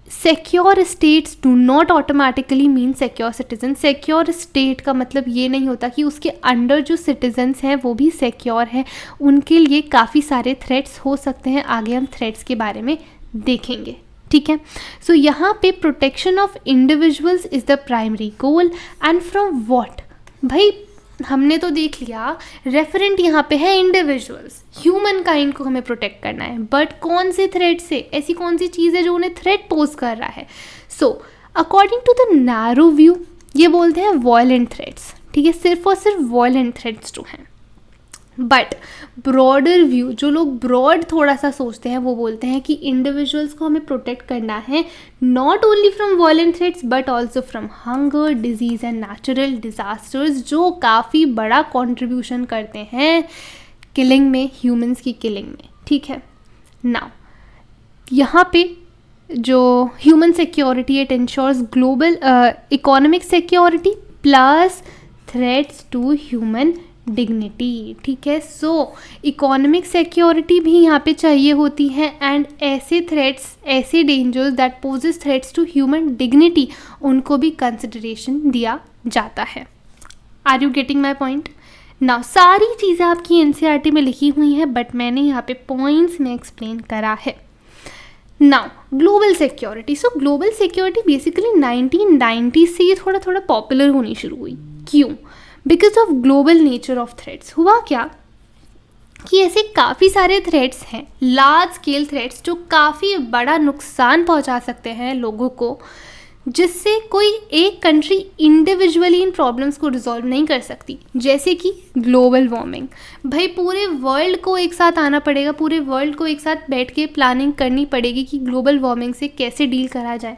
secure states do not automatically mean secure citizen. Secure state का मतलब ये नहीं होता कि उसके अंडर जो सिटीजन्स हैं वो भी सिक्योर है, उनके लिए काफ़ी सारे थ्रेट्स हो सकते हैं। आगे हम थ्रेट्स के बारे में देखेंगे, ठीक है। सो यहाँ पे protection of individuals is the primary goal, and from what. भाई हमने तो देख लिया रेफरेंट यहाँ पे है इंडिविजुअल्स, ह्यूमन काइंड को हमें प्रोटेक्ट करना है, बट कौन से थ्रेट से, ऐसी कौन सी चीज़ है जो उन्हें थ्रेट पोज कर रहा है। So according to the narrow view ये बोलते हैं वॉयलेंट थ्रेट्स, ठीक है, सिर्फ और सिर्फ वॉयलेंट थ्रेट्स जो हैं। बट ब्रॉडर व्यू, जो लोग ब्रॉड थोड़ा सा सोचते हैं, वो बोलते हैं कि इंडिविजुअल्स को हमें प्रोटेक्ट करना है not only from violent threats but also from hunger, disease and natural disasters, जो काफ़ी बड़ा कॉन्ट्रीब्यूशन करते हैं किलिंग में, ह्यूमंस की किलिंग में, ठीक है। नाउ यहाँ पे जो human security, it ensures global economic security plus threats to human dignity, ठीक है। सो इकोनॉमिक सिक्योरिटी भी यहाँ पे चाहिए होती है, एंड ऐसे थ्रेट्स, ऐसे dangers that poses threats to human dignity, उनको भी कंसिडरेशन दिया जाता है। Are you getting my point? Now सारी चीज़ें आपकी एनसीईआरटी में लिखी हुई हैं, बट मैंने यहाँ पे पॉइंट्स में एक्सप्लेन करा है। Now global security. सो ग्लोबल सिक्योरिटी बेसिकली 1990 से ये थोड़ा थोड़ा पॉपुलर होनी शुरू हुई। क्यों? Because of global nature of threats. हुआ क्या कि ऐसे काफ़ी सारे थ्रेट्स हैं, लार्ज स्केल थ्रेट्स, जो काफ़ी बड़ा नुकसान पहुंचा सकते हैं लोगों को, जिससे कोई एक कंट्री इंडिविजुअली इन प्रॉब्लम्स को रिजॉल्व नहीं कर सकती। जैसे कि ग्लोबल वार्मिंग। भाई पूरे वर्ल्ड को एक साथ आना पड़ेगा, पूरे वर्ल्ड को एक साथ बैठ के प्लानिंग करनी पड़ेगी कि ग्लोबल वार्मिंग से कैसे डील करा जाए।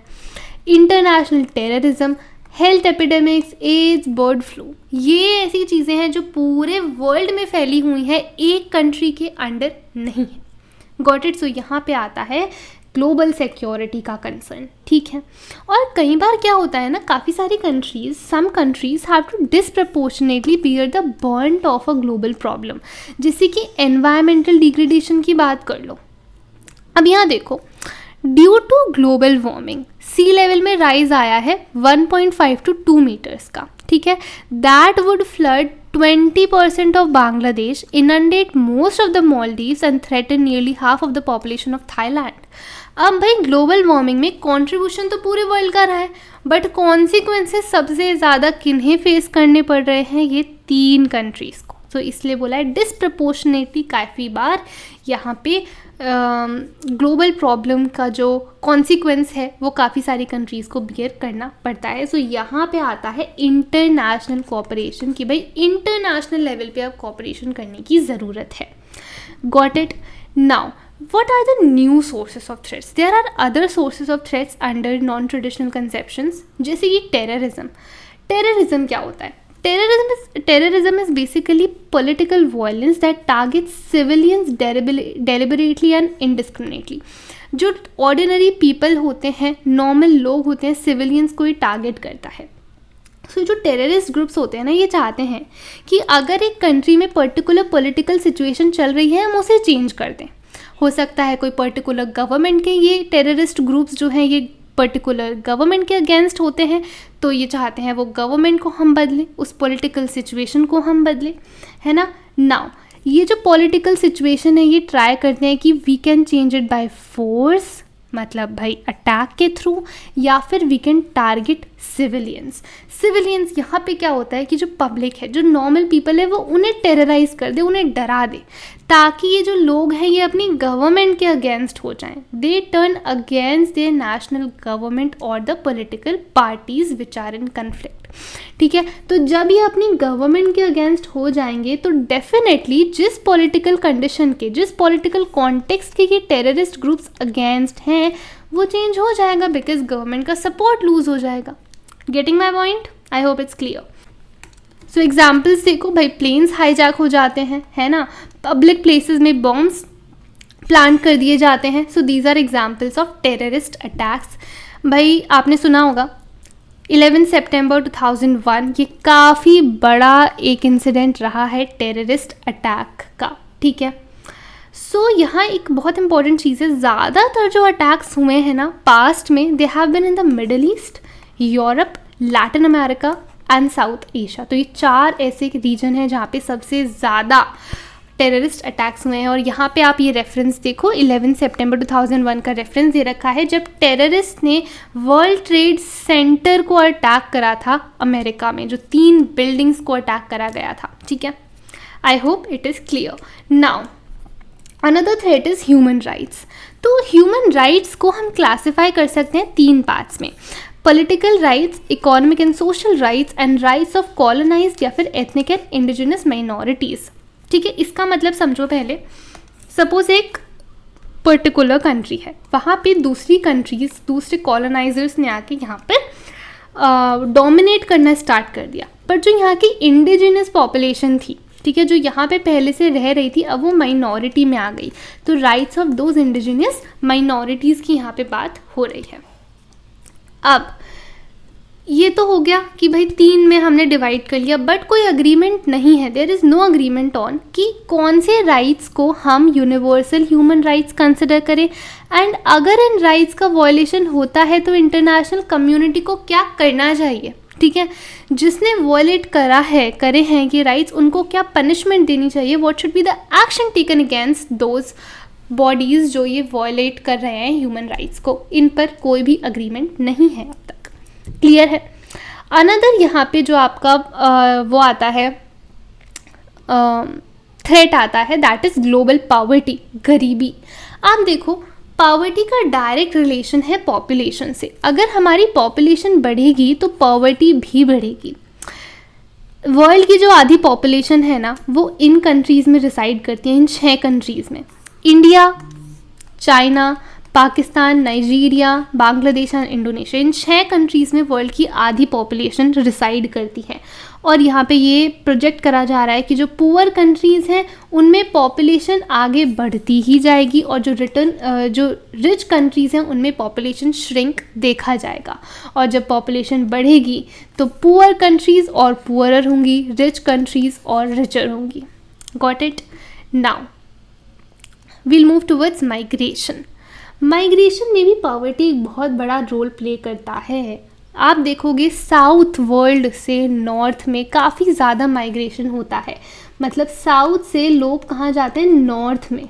International terrorism, health epidemics, AIDS, bird flu, ये ऐसी चीज़ें हैं जो पूरे वर्ल्ड में फैली हुई हैं, एक कंट्री के अंडर नहीं है। Got it? सो यहाँ पे आता है ग्लोबल सिक्योरिटी का कंसर्न, ठीक है। और कई बार क्या होता है ना, काफ़ी सारी countries, some countries have to disproportionately bear the burden of a global problem. जैसे कि एनवायरमेंटल डिग्रेडेशन की बात कर लो। अब यहाँ देखो, due to global warming sea level में राइज आया है 1.5 to 2 मीटर्स का, ठीक है। That would flood 20% of Bangladesh, inundate most of the Maldives and threaten nearly half of the population of Thailand. अब भाई ग्लोबल वार्मिंग में कंट्रीब्यूशन तो पूरे वर्ल्ड का रहा है, बट कॉन्सिक्वेंसेस सबसे ज़्यादा किन्हें फेस करने पड़ रहे हैं? ये 3 कंट्रीज़ को। तो इसलिए बोला है डिसप्रपोर्शनेटली काफ़ी बार यहाँ पे ग्लोबल प्रॉब्लम का जो कॉन्सिक्वेंस है वो काफ़ी सारी कंट्रीज़ को बियर करना पड़ता है। सो यहाँ पे आता है इंटरनेशनल कोऑपरेशन, कि भाई इंटरनेशनल लेवल पे अब कोऑपरेशन करने की ज़रूरत है। Got it? Now what are the new sources of threats? There are other sources of threats under non-traditional conceptions, जैसे कि टेररिज्म। टेररिज्म क्या होता है? Terrorism is basically political violence that targets civilians deliberately and indiscriminately. जो ordinary people होते हैं, normal लोग होते हैं, civilians को ही टारगेट करता है। सो जो टेररिस्ट ग्रुप्स होते हैं ना, ये चाहते हैं कि अगर एक कंट्री में पर्टिकुलर पॉलिटिकल सिचुएशन चल रही है, हम उसे चेंज कर दें। हो सकता है कोई पर्टिकुलर गवर्नमेंट के ये टेररिस्ट ग्रुप्स जो हैं ये पर्टिकुलर गवर्नमेंट के अगेंस्ट होते हैं, तो ये चाहते हैं वो गवर्नमेंट को हम बदलें, उस पॉलिटिकल सिचुएशन को हम बदलें, है ना। नाउ ये जो पॉलिटिकल सिचुएशन है ये ट्राई करते हैं कि we can change it by force, मतलब भाई अटैक के थ्रू, या फिर वी कैन टारगेट सिविलियंस। यहाँ पे क्या होता है कि जो पब्लिक है, जो नॉर्मल पीपल है, वो उन्हें टेरराइज कर दे, उन्हें डरा दे, ताकि ये जो लोग हैं ये अपनी गवर्नमेंट के अगेंस्ट हो जाएं। They turn against their national government और the political parties which are in conflict, ठीक है। तो जब ये अपनी गवर्नमेंट के अगेंस्ट हो जाएंगे तो डेफिनेटली जिस पॉलिटिकल कंडीशन के, जिस पॉलिटिकल कॉन्टेक्स्ट के ये टेररिस्ट ग्रुप्स अगेंस्ट हैं वो चेंज हो जाएगा, बिकॉज गवर्नमेंट का सपोर्ट लूज हो जाएगा। Getting my point? I hope it's clear. So examples देखो भाई, प्लेन्स हाईजैक हो जाते हैं, है ना, पब्लिक प्लेसेस में बॉम्ब्स प्लांट कर दिए जाते हैं। So these are examples of terrorist attacks. भाई आपने सुना होगा 11 सितंबर 2001 ये काफ़ी बड़ा एक इंसिडेंट रहा है टेररिस्ट अटैक का, ठीक है। सो यहाँ एक बहुत इंपॉर्टेंट चीज़ है, ज़्यादातर जो अटैक्स हुए हैं ना पास्ट में, they have been in the middle east, Europe, Latin America and south Asia. तो ये 4 ऐसे रीजन हैं जहाँ पे सबसे ज़्यादा टेररिस्ट अटैक्स हुए हैं। और यहाँ पे आप ये रेफरेंस देखो, 11 सितंबर 2001 का रेफरेंस दे रखा है, जब टेररिस्ट ने वर्ल्ड ट्रेड सेंटर को अटैक करा था अमेरिका में, जो 3 बिल्डिंग्स को अटैक करा गया था, ठीक है। I hope it is clear now. Another threat is human rights. तो ह्यूमन राइट्स को हम क्लासीफाई कर सकते हैं 3 पार्ट्स में, political rights, economic and social rights and rights of colonised या फिर एथनिक एंड इंडिजिनस माइनॉरिटीज़, ठीक है। इसका मतलब समझो, पहले सपोज एक पर्टिकुलर कंट्री है, वहाँ पे दूसरी कंट्रीज, दूसरे कॉलोनाइजर्स ने आके यहाँ पर डोमिनेट करना स्टार्ट कर दिया, पर जो यहाँ की इंडिजिनस पॉपुलेशन थी, ठीक है, जो यहाँ पे पहले से रह रही थी, अब वो माइनॉरिटी में आ गई। तो rights of those indigenous minorities की यहाँ पे बात हो रही है। अब ये तो हो गया कि भाई 3 में हमने डिवाइड कर लिया, बट कोई अग्रीमेंट नहीं है, there is no agreement on कि कौन से राइट्स को हम यूनिवर्सल ह्यूमन राइट्स कंसिडर करें, एंड अगर इन राइट्स का वॉयलेशन होता है तो इंटरनेशनल कम्युनिटी को क्या करना चाहिए, ठीक है। जिसने वॉयलेट करे हैं कि राइट्स, उनको क्या पनिशमेंट देनी चाहिए, what should be the action taken against those bodies जो ये वॉयलेट कर रहे हैं ह्यूमन राइट्स को। इन पर कोई भी अग्रीमेंट नहीं है अब तक, क्लियर है। अनदर यहाँ पे जो आपका वो आता है, थ्रेट आता है, दैट इज़ ग्लोबल पॉवर्टी, गरीबी। आप देखो, पॉवर्टी का डायरेक्ट रिलेशन है पॉपुलेशन से। अगर हमारी पॉपुलेशन बढ़ेगी तो पॉवर्टी भी बढ़ेगी। वर्ल्ड की जो आधी पॉपुलेशन है ना, वो इन कंट्रीज़ में रिसाइड करती है, इन 6 कंट्रीज़ में, India, China, Pakistan, Nigeria, Bangladesh and Indonesia. In 6 countries में वर्ल्ड की आधी पॉपुलेशन रिसाइड करती है। और यहाँ पे ये प्रोजेक्ट करा जा रहा है कि जो पुअर कंट्रीज़ हैं उनमें पॉपुलेशन आगे बढ़ती ही जाएगी, और जो रिच कंट्रीज़ हैं उनमें पॉपुलेशन श्रिंक देखा जाएगा। और जब पॉपुलेशन बढ़ेगी तो पुअर कंट्रीज़ और पुअरर होंगी, रिच कंट्रीज़ और रिचर होंगी। Got it? Now we'll move towards migration. Migration में भी पॉवर्टी एक बहुत बड़ा रोल प्ले करता है। आप देखोगे साउथ वर्ल्ड से नॉर्थ में काफ़ी ज़्यादा माइग्रेशन होता है, मतलब साउथ से लोग कहाँ जाते हैं? नॉर्थ में,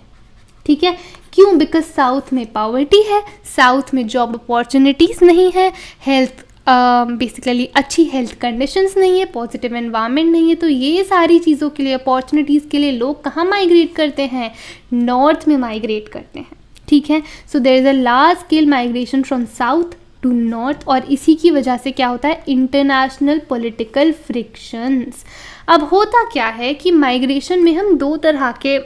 ठीक है। क्यों? बिकॉज साउथ में पॉवर्टी है, साउथ में जॉब अपॉर्चुनिटीज़ नहीं है, हेल्थ बेसिकली अच्छी हेल्थ कंडीशंस नहीं है, पॉजिटिव एनवायरनमेंट नहीं है। तो ये सारी चीज़ों के लिए, अपॉर्चुनिटीज़ के लिए लोग कहाँ माइग्रेट करते हैं? नॉर्थ में माइग्रेट करते हैं, ठीक है। So there is a large scale migration from south to north, और इसी की वजह से क्या होता है? International political frictions. अब होता क्या है कि माइग्रेशन में हम 2 तरह के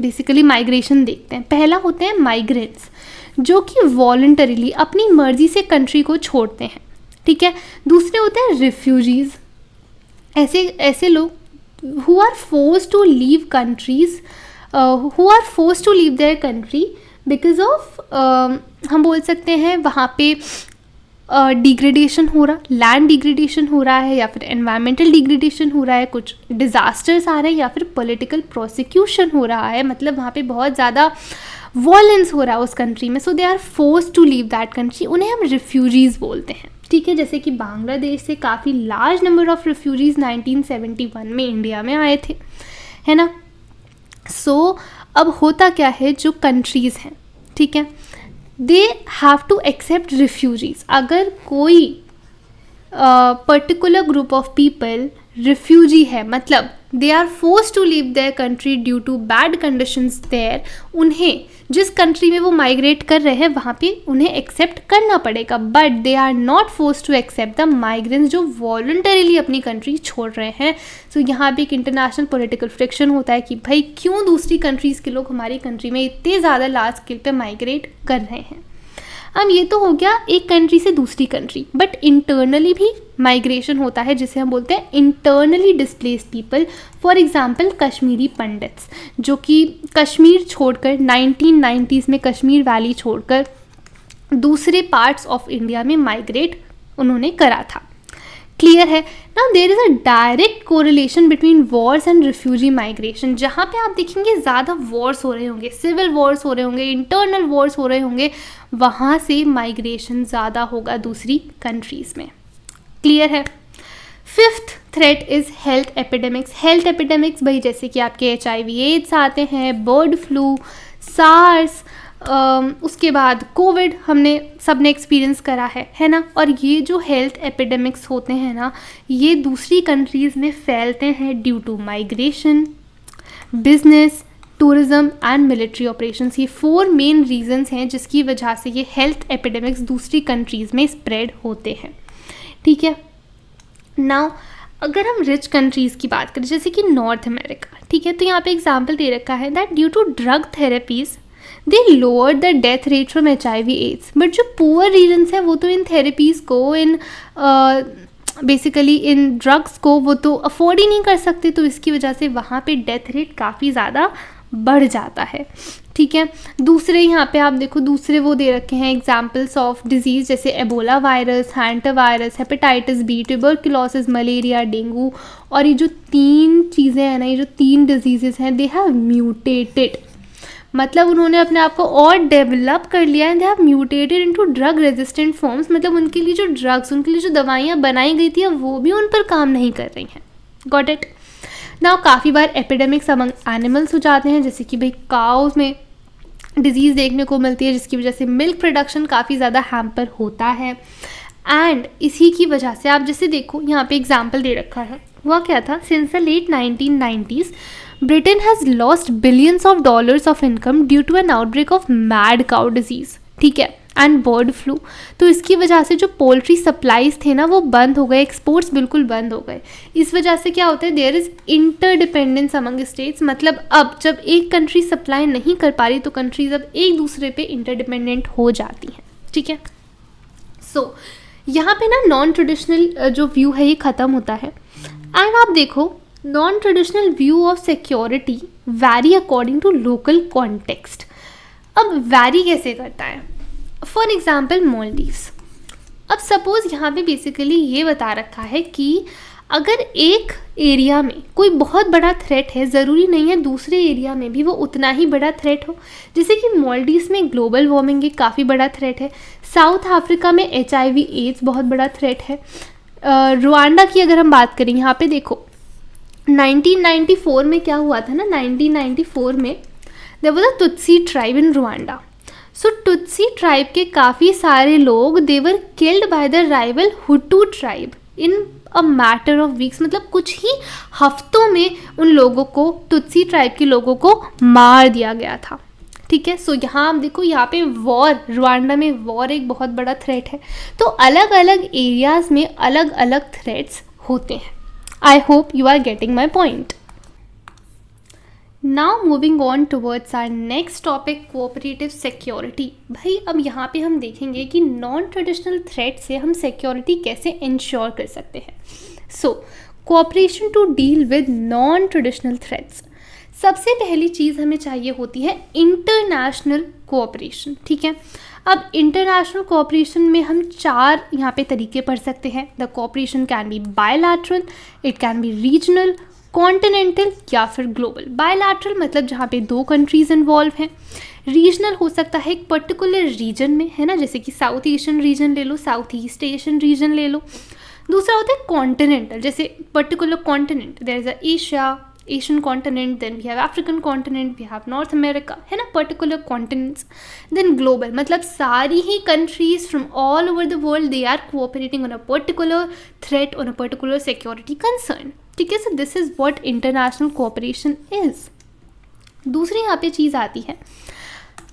बेसिकली माइग्रेशन देखते हैं। पहला होते हैं माइग्रेंट्स, जो कि वॉलंटरीली अपनी मर्जी से कंट्री को छोड़ते हैं, ठीक है। दूसरे होते हैं रिफ्यूजीज़, ऐसे लोग who are forced to leave countries, who are forced to leave their country because of हम बोल सकते हैं वहाँ पे डिग्रेडेशन हो रहा, लैंड डिग्रेडेशन हो रहा है, या फिर एनवायरमेंटल डिग्रेडेशन हो रहा है, कुछ डिज़ास्टर्स आ रहे हैं, या फिर पॉलिटिकल प्रोसिक्यूशन हो रहा है, मतलब वहाँ पे बहुत ज़्यादा वॉयलेंस हो रहा है उस कंट्री में। So they are forced to leave that country, उन्हें हम रिफ्यूजीज़ बोलते हैं, ठीक है। जैसे कि बांग्लादेश से काफ़ी लार्ज नंबर ऑफ रिफ्यूजीज़ 1971 में इंडिया में आए थे, है ना। सो अब होता क्या है, जो कंट्रीज़ हैं, ठीक है, they have to accept refugees. अगर कोई particular group of people refugee है, मतलब they are force to leave their country due to bad conditions there, उन्हें जिस कंट्री में वो माइग्रेट कर रहे हैं वहाँ पे उन्हें एक्सेप्ट करना पड़ेगा, but they are not force to accept the migrants जो वॉलंटरीली अपनी कंट्री छोड़ रहे हैं। सो यहाँ पे एक इंटरनेशनल पॉलिटिकल फ्रिक्शन होता है कि भाई क्यों दूसरी कंट्रीज़ के लोग हमारी कंट्री में इतने ज़्यादा लार्ज स्केल पे माइग्रेट कर रहे हैं। अब ये तो हो गया एक कंट्री से दूसरी कंट्री, बट इंटरनली भी माइग्रेशन होता है जिसे हम बोलते हैं internally displaced people. For example Kashmiri pandits, जो कि कश्मीर छोड़कर 1990s में कश्मीर वैली छोड़कर दूसरे पार्ट्स ऑफ इंडिया में माइग्रेट उन्होंने करा था। क्लियर है ना? There is a direct correlation between wars and refugee migration. जहाँ पे आप देखेंगे ज़्यादा वॉर्स हो रहे होंगे, सिविल वॉर्स हो रहे होंगे, इंटरनल वॉर्स हो रहे होंगे, वहाँ से माइग्रेशन ज़्यादा होगा दूसरी कंट्रीज़ में। क्लियर है? Fifth threat is health epidemics. Health epidemics भाई जैसे कि आपके HIV एड्स आते हैं, बर्ड फ्लू, सार्स, उसके बाद कोविड हमने सब ने एक्सपीरियंस करा है ना? और ये जो हेल्थ एपिडेमिक्स होते हैं ना, ये दूसरी कंट्रीज़ में फैलते हैं due to migration, business, tourism and military operations. ये 4 मेन रीजंस हैं जिसकी वजह से ये हेल्थ एपिडेमिक्स दूसरी कंट्रीज़ में स्प्रेड होते हैं। ठीक है? नाउ अगर हम रिच कंट्रीज़ की बात करें जैसे कि नॉर्थ अमेरिका, ठीक है, तो यहाँ पे एग्जांपल दे रखा है that due to drug therapies they lower the death rate from HIV AIDS. But जो पुअर रीजन्स हैं वो तो इन थेरेपीज़ को, इन बेसिकली इन ड्रग्स को वो तो अफोर्ड ही नहीं कर सकते, तो इसकी वजह से वहाँ पे डेथ रेट काफ़ी ज़्यादा बढ़ जाता है। ठीक है? दूसरे यहाँ पे आप देखो, दूसरे वो दे रखे हैं एग्जाम्पल्स ऑफ डिजीज़ जैसे Ebola virus, hanta virus, hepatitis B, tuberculosis, malaria, dengue. और ये जो 3 चीज़ें हैं ना, ये जो 3 डिजीज़ हैं, दे हैव म्यूटेटेड, मतलब उन्होंने अपने आप को और डेवलप कर लिया है। They have mutated into drug resistant forms, मतलब उनके लिए जो ड्रग्स, उनके लिए जो दवाइयाँ बनाई गई थी वो भी उन पर काम नहीं कर रही हैं। Got it? नाउ काफ़ी बार एपिडेमिक्स अमंग एनिमल्स हो जाते हैं, जैसे कि भाई काउस में डिजीज़ देखने को मिलती है जिसकी वजह से मिल्क प्रोडक्शन काफ़ी ज़्यादा हैम्पर होता है। एंड इसी की वजह से आप जैसे देखो यहाँ पे एग्जाम्पल दे रखा है, हुआ क्या था, since the late 1990s Britain has lost billions of dollars of income due to an outbreak of mad cow disease, ठीक है, एंड बर्ड फ्लू। तो इसकी वजह से जो पोल्ट्री सप्लाईज थे ना वो बंद हो गए, एक्सपोर्ट्स बिल्कुल बंद हो गए। इस वजह से क्या होता है, there is interdependence among states, मतलब अब जब एक कंट्री सप्लाई नहीं कर पा रही तो कंट्रीज अब एक दूसरे पे इंटरडिपेंडेंट हो जाती हैं। ठीक है? सो यहाँ पे ना नॉन ट्रेडिशनल जो व्यू है ये ख़त्म होता है। एंड आप देखो non traditional view of security vary according to local context. अब वैरी कैसे करता है? For example Maldives. अब सपोज यहाँ पे बेसिकली ये बता रखा है कि अगर एक एरिया में कोई बहुत बड़ा थ्रेट है, ज़रूरी नहीं है दूसरे एरिया में भी वो उतना ही बड़ा थ्रेट हो। जैसे कि मालदीव्स में ग्लोबल वार्मिंग एक काफ़ी बड़ा थ्रेट है, साउथ अफ्रीका में HIV एड्स बहुत बड़ा थ्रेट है, रुवांडा की अगर हम बात करें, यहाँ पे देखो 1994 में क्या हुआ था ना, 1994 में there was a Tutsi tribe in Rwanda. So Tutsi tribe के काफ़ी सारे लोग they were killed by the rival Hutu tribe in a matter of weeks, मतलब कुछ ही हफ्तों में उन लोगों को, तुत्सी ट्राइब के लोगों को मार दिया गया था। ठीक है? सो यहाँ आप देखो, यहाँ पे वॉर, रुवांडा में वॉर एक बहुत बड़ा थ्रेट है। तो अलग अलग एरियाज़ में अलग अलग थ्रेट्स होते हैं। I hope you are getting my point. Now moving on towards our next topic, cooperative security. भाई अब यहाँ पे हम देखेंगे कि नॉन ट्रेडिशनल थ्रेट से हम सिक्योरिटी कैसे इंश्योर कर सकते हैं। So cooperation to deal with non traditional threats. सबसे पहली चीज़ हमें चाहिए होती है इंटरनेशनल कोऑपरेशन। ठीक है? अब इंटरनेशनल कोऑपरेशन में हम 4 यहाँ पे तरीके पढ़ सकते हैं। The cooperation can be bilateral, it can be regional, continental या फिर ग्लोबल। बायलैटरल मतलब जहाँ पे 2 कंट्रीज इन्वॉल्व हैं। रीजनल हो सकता है एक पर्टिकुलर रीजन में, है ना, जैसे कि साउथ एशियन रीजन ले लो, साउथ ईस्ट एशियन रीजन ले लो। दूसरा होता है कॉन्टिनेंटल, जैसे particular continent, there is a Asia, Asian continent, then we have African continent, we have North America, है ना, particular continents. Then global मतलब सारी ही countries from all over the world they are cooperating on a particular threat, on a particular security concern. ठीक है? So this is what international cooperation is. दूसरी यहाँ पे चीज़ आती है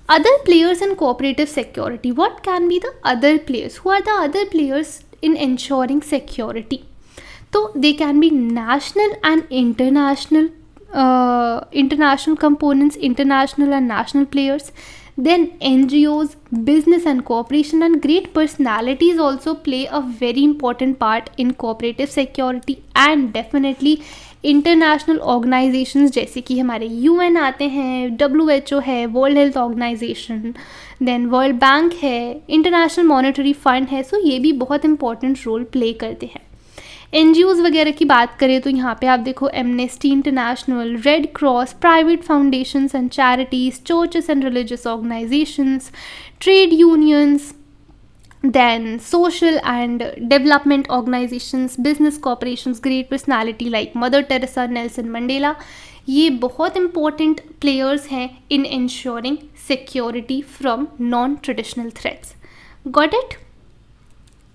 other players in cooperative security. What can be the other players? Who are the other players in ensuring security? तो they can be national and international components, international and national players. Then NGOs, business and cooperation, and great personalities also play a very important part in cooperative security. And definitely international organisations जैसे कि हमारे UN आते हैं, WHO है, world health organisation, then world bank है, international monetary fund है, so ये भी बहुत इंपॉर्टेंट रोल प्ले करते हैं। NGOs वगैरह की बात करें तो यहाँ पे आप देखो amnesty international, red cross, private foundations and charities, churches and religious organisations, trade unions, then social and development organizations, business corporations, great personality like Mother Teresa, Nelson Mandela, ये बहुत important players हैं in ensuring security from non-traditional threats. Got it?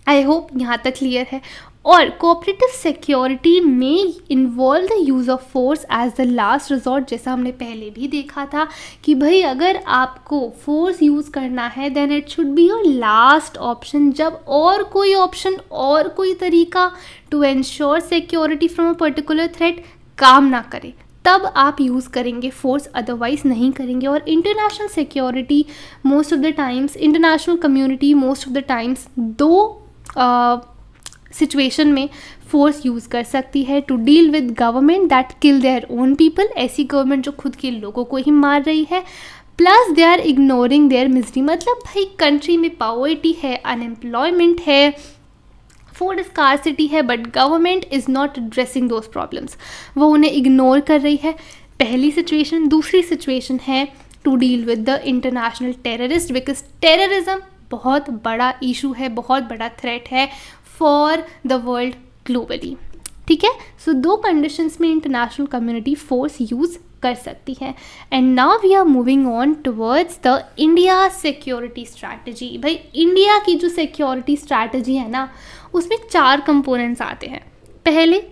I hope यहाँ तक clear है। और cooperative security में involve the use of force as the last resort, जैसा हमने पहले भी देखा था कि भाई अगर आपको फोर्स यूज़ करना है then it should be your last option, जब और कोई ऑप्शन और कोई तरीका to ensure security from a particular threat काम ना करे, तब आप यूज़ करेंगे फोर्स, अदरवाइज नहीं करेंगे। और international security most of the times, international community most of the times दो सिचुएशन में फोर्स यूज़ कर सकती है to deal with government that kill their own people, ऐसी गवर्नमेंट जो खुद के लोगों को ही मार रही है, plus they are ignoring their misery, मतलब भाई कंट्री में पॉवर्टी है, अनएम्प्लॉयमेंट है, फूड स्कार्सिटी है, but government is not addressing those problems, वो उन्हें इग्नोर कर रही है, पहली सिचुएशन। दूसरी सिचुएशन है to deal with the international terrorist, because terrorism बहुत बड़ा इशू है, बहुत बड़ा थ्रेट है फॉर द वर्ल्ड ग्लोबली। ठीक है, सो दो कंडीशंस में इंटरनेशनल कम्युनिटी फोर्स यूज़ कर सकती है। And now we are moving on towards the India security strategy. भाई इंडिया की जो सिक्योरिटी स्ट्रैटेजी है ना, उसमें 4 कंपोनेंट्स आते हैं। पहले,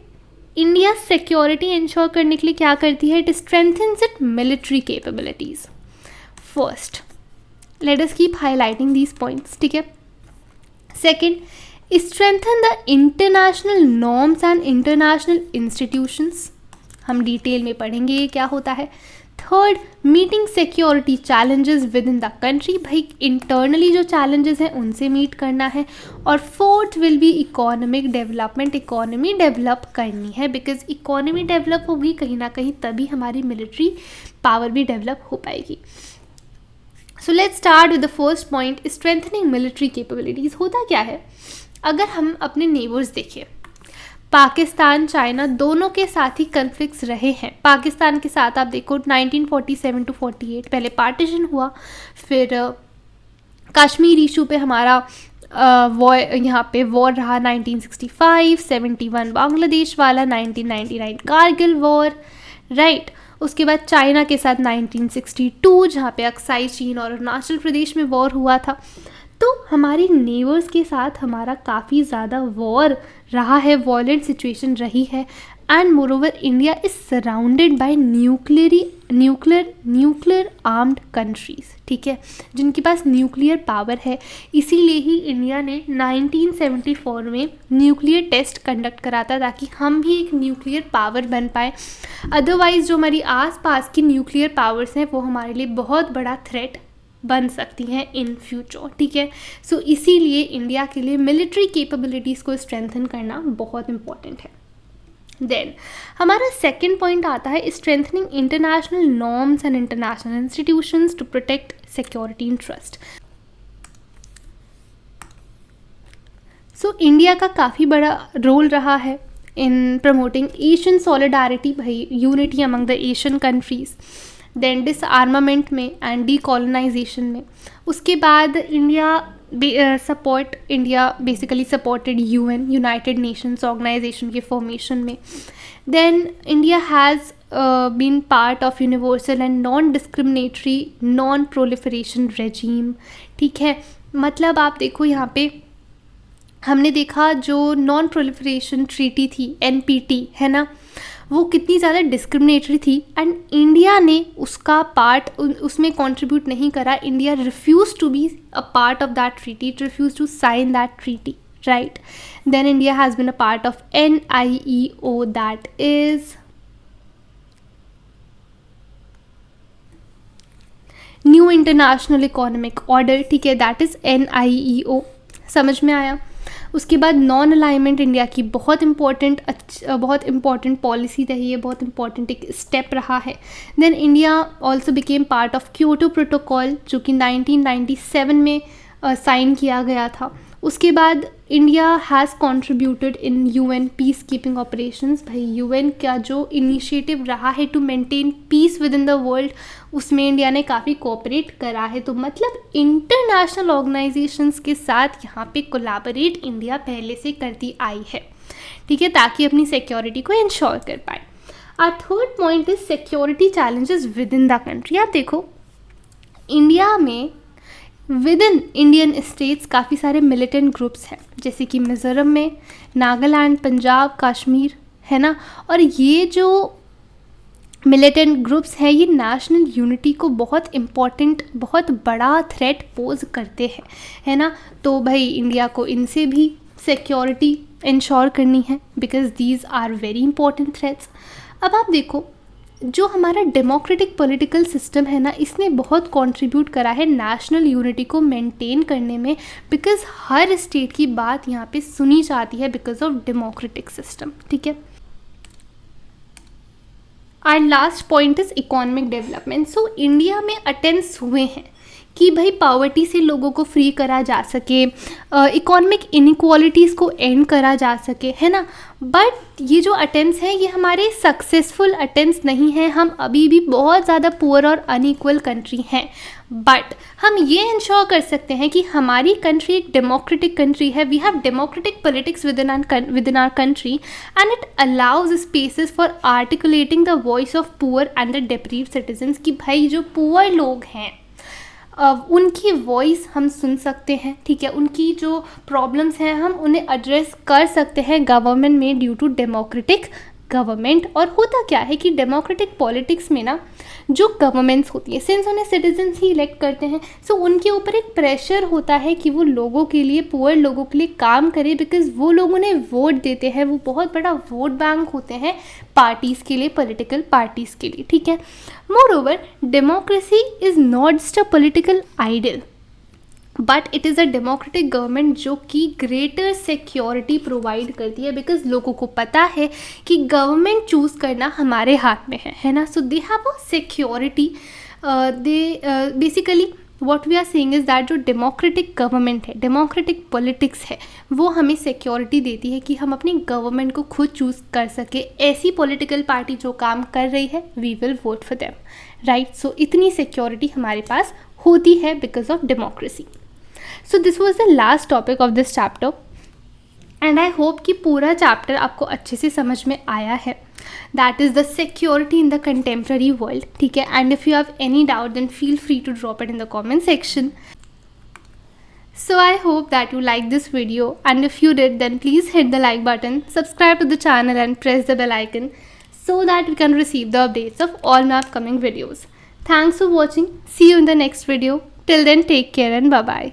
इंडिया सिक्योरिटी इंश्योर करने के लिए क्या करती है, it strengthens it military capabilities. First, let us keep highlighting these points, ठीक है। Second, strengthen the international norms and international institutions, हम डिटेल में पढ़ेंगे ये क्या होता है। Third, meeting security challenges within the country, भाई इंटरनली जो चैलेंजेस हैं उनसे मीट करना है। और fourth will be economic development, economy develop करनी है, बिकॉज इकोनॉमी डेवलप होगी कहीं ना कहीं तभी हमारी मिलिट्री पावर भी डेवलप हो पाएगी। So let's start with the first point, strengthening military capabilities. होता क्या है, अगर हम अपने नेबर्स देखें, पाकिस्तान चाइना दोनों के साथ ही कन्फ्लिक्ट्स रहे हैं। पाकिस्तान के साथ आप देखो 1947 to 48 पहले पार्टीशन हुआ, फिर कश्मीर इशू पे हमारा वॉर, यहाँ पे वॉर रहा 1965, 71 बांग्लादेश वाला, 1999 कारगिल वॉर, राइट। उसके बाद चाइना के साथ 1962 जहाँ पे अक्साई चीन और अरुणाचल प्रदेश में वॉर हुआ था। तो हमारे नेबर्स के साथ हमारा काफ़ी ज़्यादा वॉर रहा है, वॉयलेंट सिचुएशन रही है। And moreover India is surrounded by nuclear armed countries, ठीक है, जिनके पास न्यूक्लियर पावर है। इसीलिए ही इंडिया ने 1974 में न्यूक्लियर टेस्ट कंडक्ट करा था, ताकि हम भी एक न्यूक्लियर पावर बन पाए। अदरवाइज़ जो हमारी आसपास की न्यूक्लियर पावर्स हैं वो हमारे लिए बहुत बड़ा थ्रेट बन सकती हैं इन फ्यूचर, ठीक है। सो इसीलिए इंडिया के लिए मिलिट्री कैपेबिलिटीज़ को स्ट्रेंथन करना बहुत इंपॉर्टेंट है। देन हमारा सेकेंड पॉइंट आता है strengthening international norms and international institutions to protect security and trust. So India का काफ़ी बड़ा रोल रहा है इन प्रमोटिंग एशियन सॉलिडारिटी, भाई unity among the Asian countries, then disarmament में एंड डीकॉलोनाइजेशन में। उसके बाद India basically supported UN, United Nations organisation के फॉर्मेशन में। Then India has been part of universal and non discriminatory non proliferation regime, ठीक है। मतलब आप देखो यहाँ पे हमने देखा जो नॉन प्रोलिफरेशन ट्रीटी थी, NPT है ना, वो कितनी ज़्यादा डिस्क्रिमिनेटरी थी एंड इंडिया ने उसका पार्ट उसमें कंट्रीब्यूट नहीं करा। India refuse to be a part of that treaty, it refuse to sign that treaty, right. Then India has been a part of NIEO, that is new international economic order, ठीक है, that is NIEO, समझ में आया। उसके बाद non alignment India की बहुत important policy रही है, बहुत इंपॉर्टेंट एक स्टेप रहा है. Then India also became part of Kyoto protocol जो कि 1997 में साइन किया गया था. उसके बाद India has contributed in UN peace keeping operations. भाई यूएन का जो इनिशिएटिव रहा है to maintain peace within the world, उसमें इंडिया ने काफ़ी कोऑपरेट करा है. तो मतलब इंटरनेशनल ऑर्गेनाइजेशंस के साथ यहाँ पे कोलैबोरेट इंडिया पहले से करती आई है, ठीक है, ताकि अपनी सिक्योरिटी को इंश्योर कर पाए. Our third point is security challenges within the country. आप देखो इंडिया में विद इन इंडियन स्टेट्स काफ़ी सारे मिलिटेंट ग्रुप्स हैं, जैसे कि मिज़ोरम में, नागालैंड, पंजाब, कश्मीर, है ना. और ये जो मिलिटेंट ग्रुप्स हैं ये नेशनल यूनिटी को बहुत इम्पॉर्टेंट, बहुत बड़ा थ्रेट पोज करते हैं, है ना. तो भाई इंडिया को इनसे भी सिक्योरिटी इंश्योर करनी है because these are very important threats. अब आप देखो जो हमारा डेमोक्रेटिक पॉलिटिकल सिस्टम है ना, इसने बहुत कंट्रीब्यूट करा है नेशनल यूनिटी को मेंटेन करने में, बिकॉज हर स्टेट की बात यहाँ पे सुनी जाती है बिकॉज ऑफ डेमोक्रेटिक सिस्टम, ठीक है. And last point is economic development. So India में अटेम्प्ट्स हुए हैं कि भाई पावर्टी से लोगों को फ्री करा जा सके, इकोनॉमिक इनइक्वालिटीज़ को एंड करा जा सके, है ना. बट ये जो अटेम्प्ट्स हैं ये हमारे सक्सेसफुल अटेम्प्ट्स नहीं हैं. हम अभी भी बहुत ज़्यादा पुअर और अनइक्वल कंट्री हैं. बट हम ये इंश्योर कर सकते हैं कि हमारी कंट्री एक डेमोक्रेटिक कंट्री है. We have democratic politics within our country and it allows spaces for articulating the voice of poor and the deprived citizens. कि भाई जो पुअर लोग हैं उनकी वॉइस हम सुन सकते हैं, ठीक है, उनकी जो प्रॉब्लम्स हैं हम उन्हें एड्रेस कर सकते हैं गवर्नमेंट में ड्यू टू डेमोक्रेटिक गवर्नमेंट. और होता क्या है कि डेमोक्रेटिक पॉलिटिक्स में ना जो गवर्नमेंट्स होती है, सिंस उन्हें सिटीजन्स ही इलेक्ट करते हैं, सो उनके ऊपर एक प्रेशर होता है कि वो लोगों के लिए, पुअर लोगों के लिए काम करे, बिकॉज वो लोग उन्हें वोट देते हैं. वो बहुत बड़ा वोट बैंक होते हैं पार्टीज़ के लिए, पॉलिटिकल पार्टीज़ के लिए, ठीक है. More over democracy is not just a political ideal but it is a democratic government जो कि ग्रेटर सिक्योरिटी प्रोवाइड करती है, बिकॉज लोगों को पता है कि गवर्नमेंट चूज़ करना हमारे हाथ में है ना. So they have a security. They basically what we are saying is that जो डेमोक्रेटिक गवर्नमेंट है, डेमोक्रेटिक पॉलिटिक्स है, वो हमें सिक्योरिटी देती है कि हम अपनी गवर्नमेंट को खुद चूज़ कर सके. ऐसी पॉलिटिकल पार्टी जो काम कर रही है we will vote for them, right. So इतनी सिक्योरिटी हमारे पास होती है because of democracy. So this was the last topic of this chapter and I hope कि पूरा चैप्टर आपको अच्छे से समझ में आया है. That is the security in the contemporary world, ठीक है. And if you have any doubt then feel free to drop it in the comment section. So I hope that you liked this video, and if you did then please hit the like button, subscribe to the channel and press the bell icon so that you can receive the updates of all my upcoming videos. Thanks for watching. See you in the next video. Till then, take care and bye bye.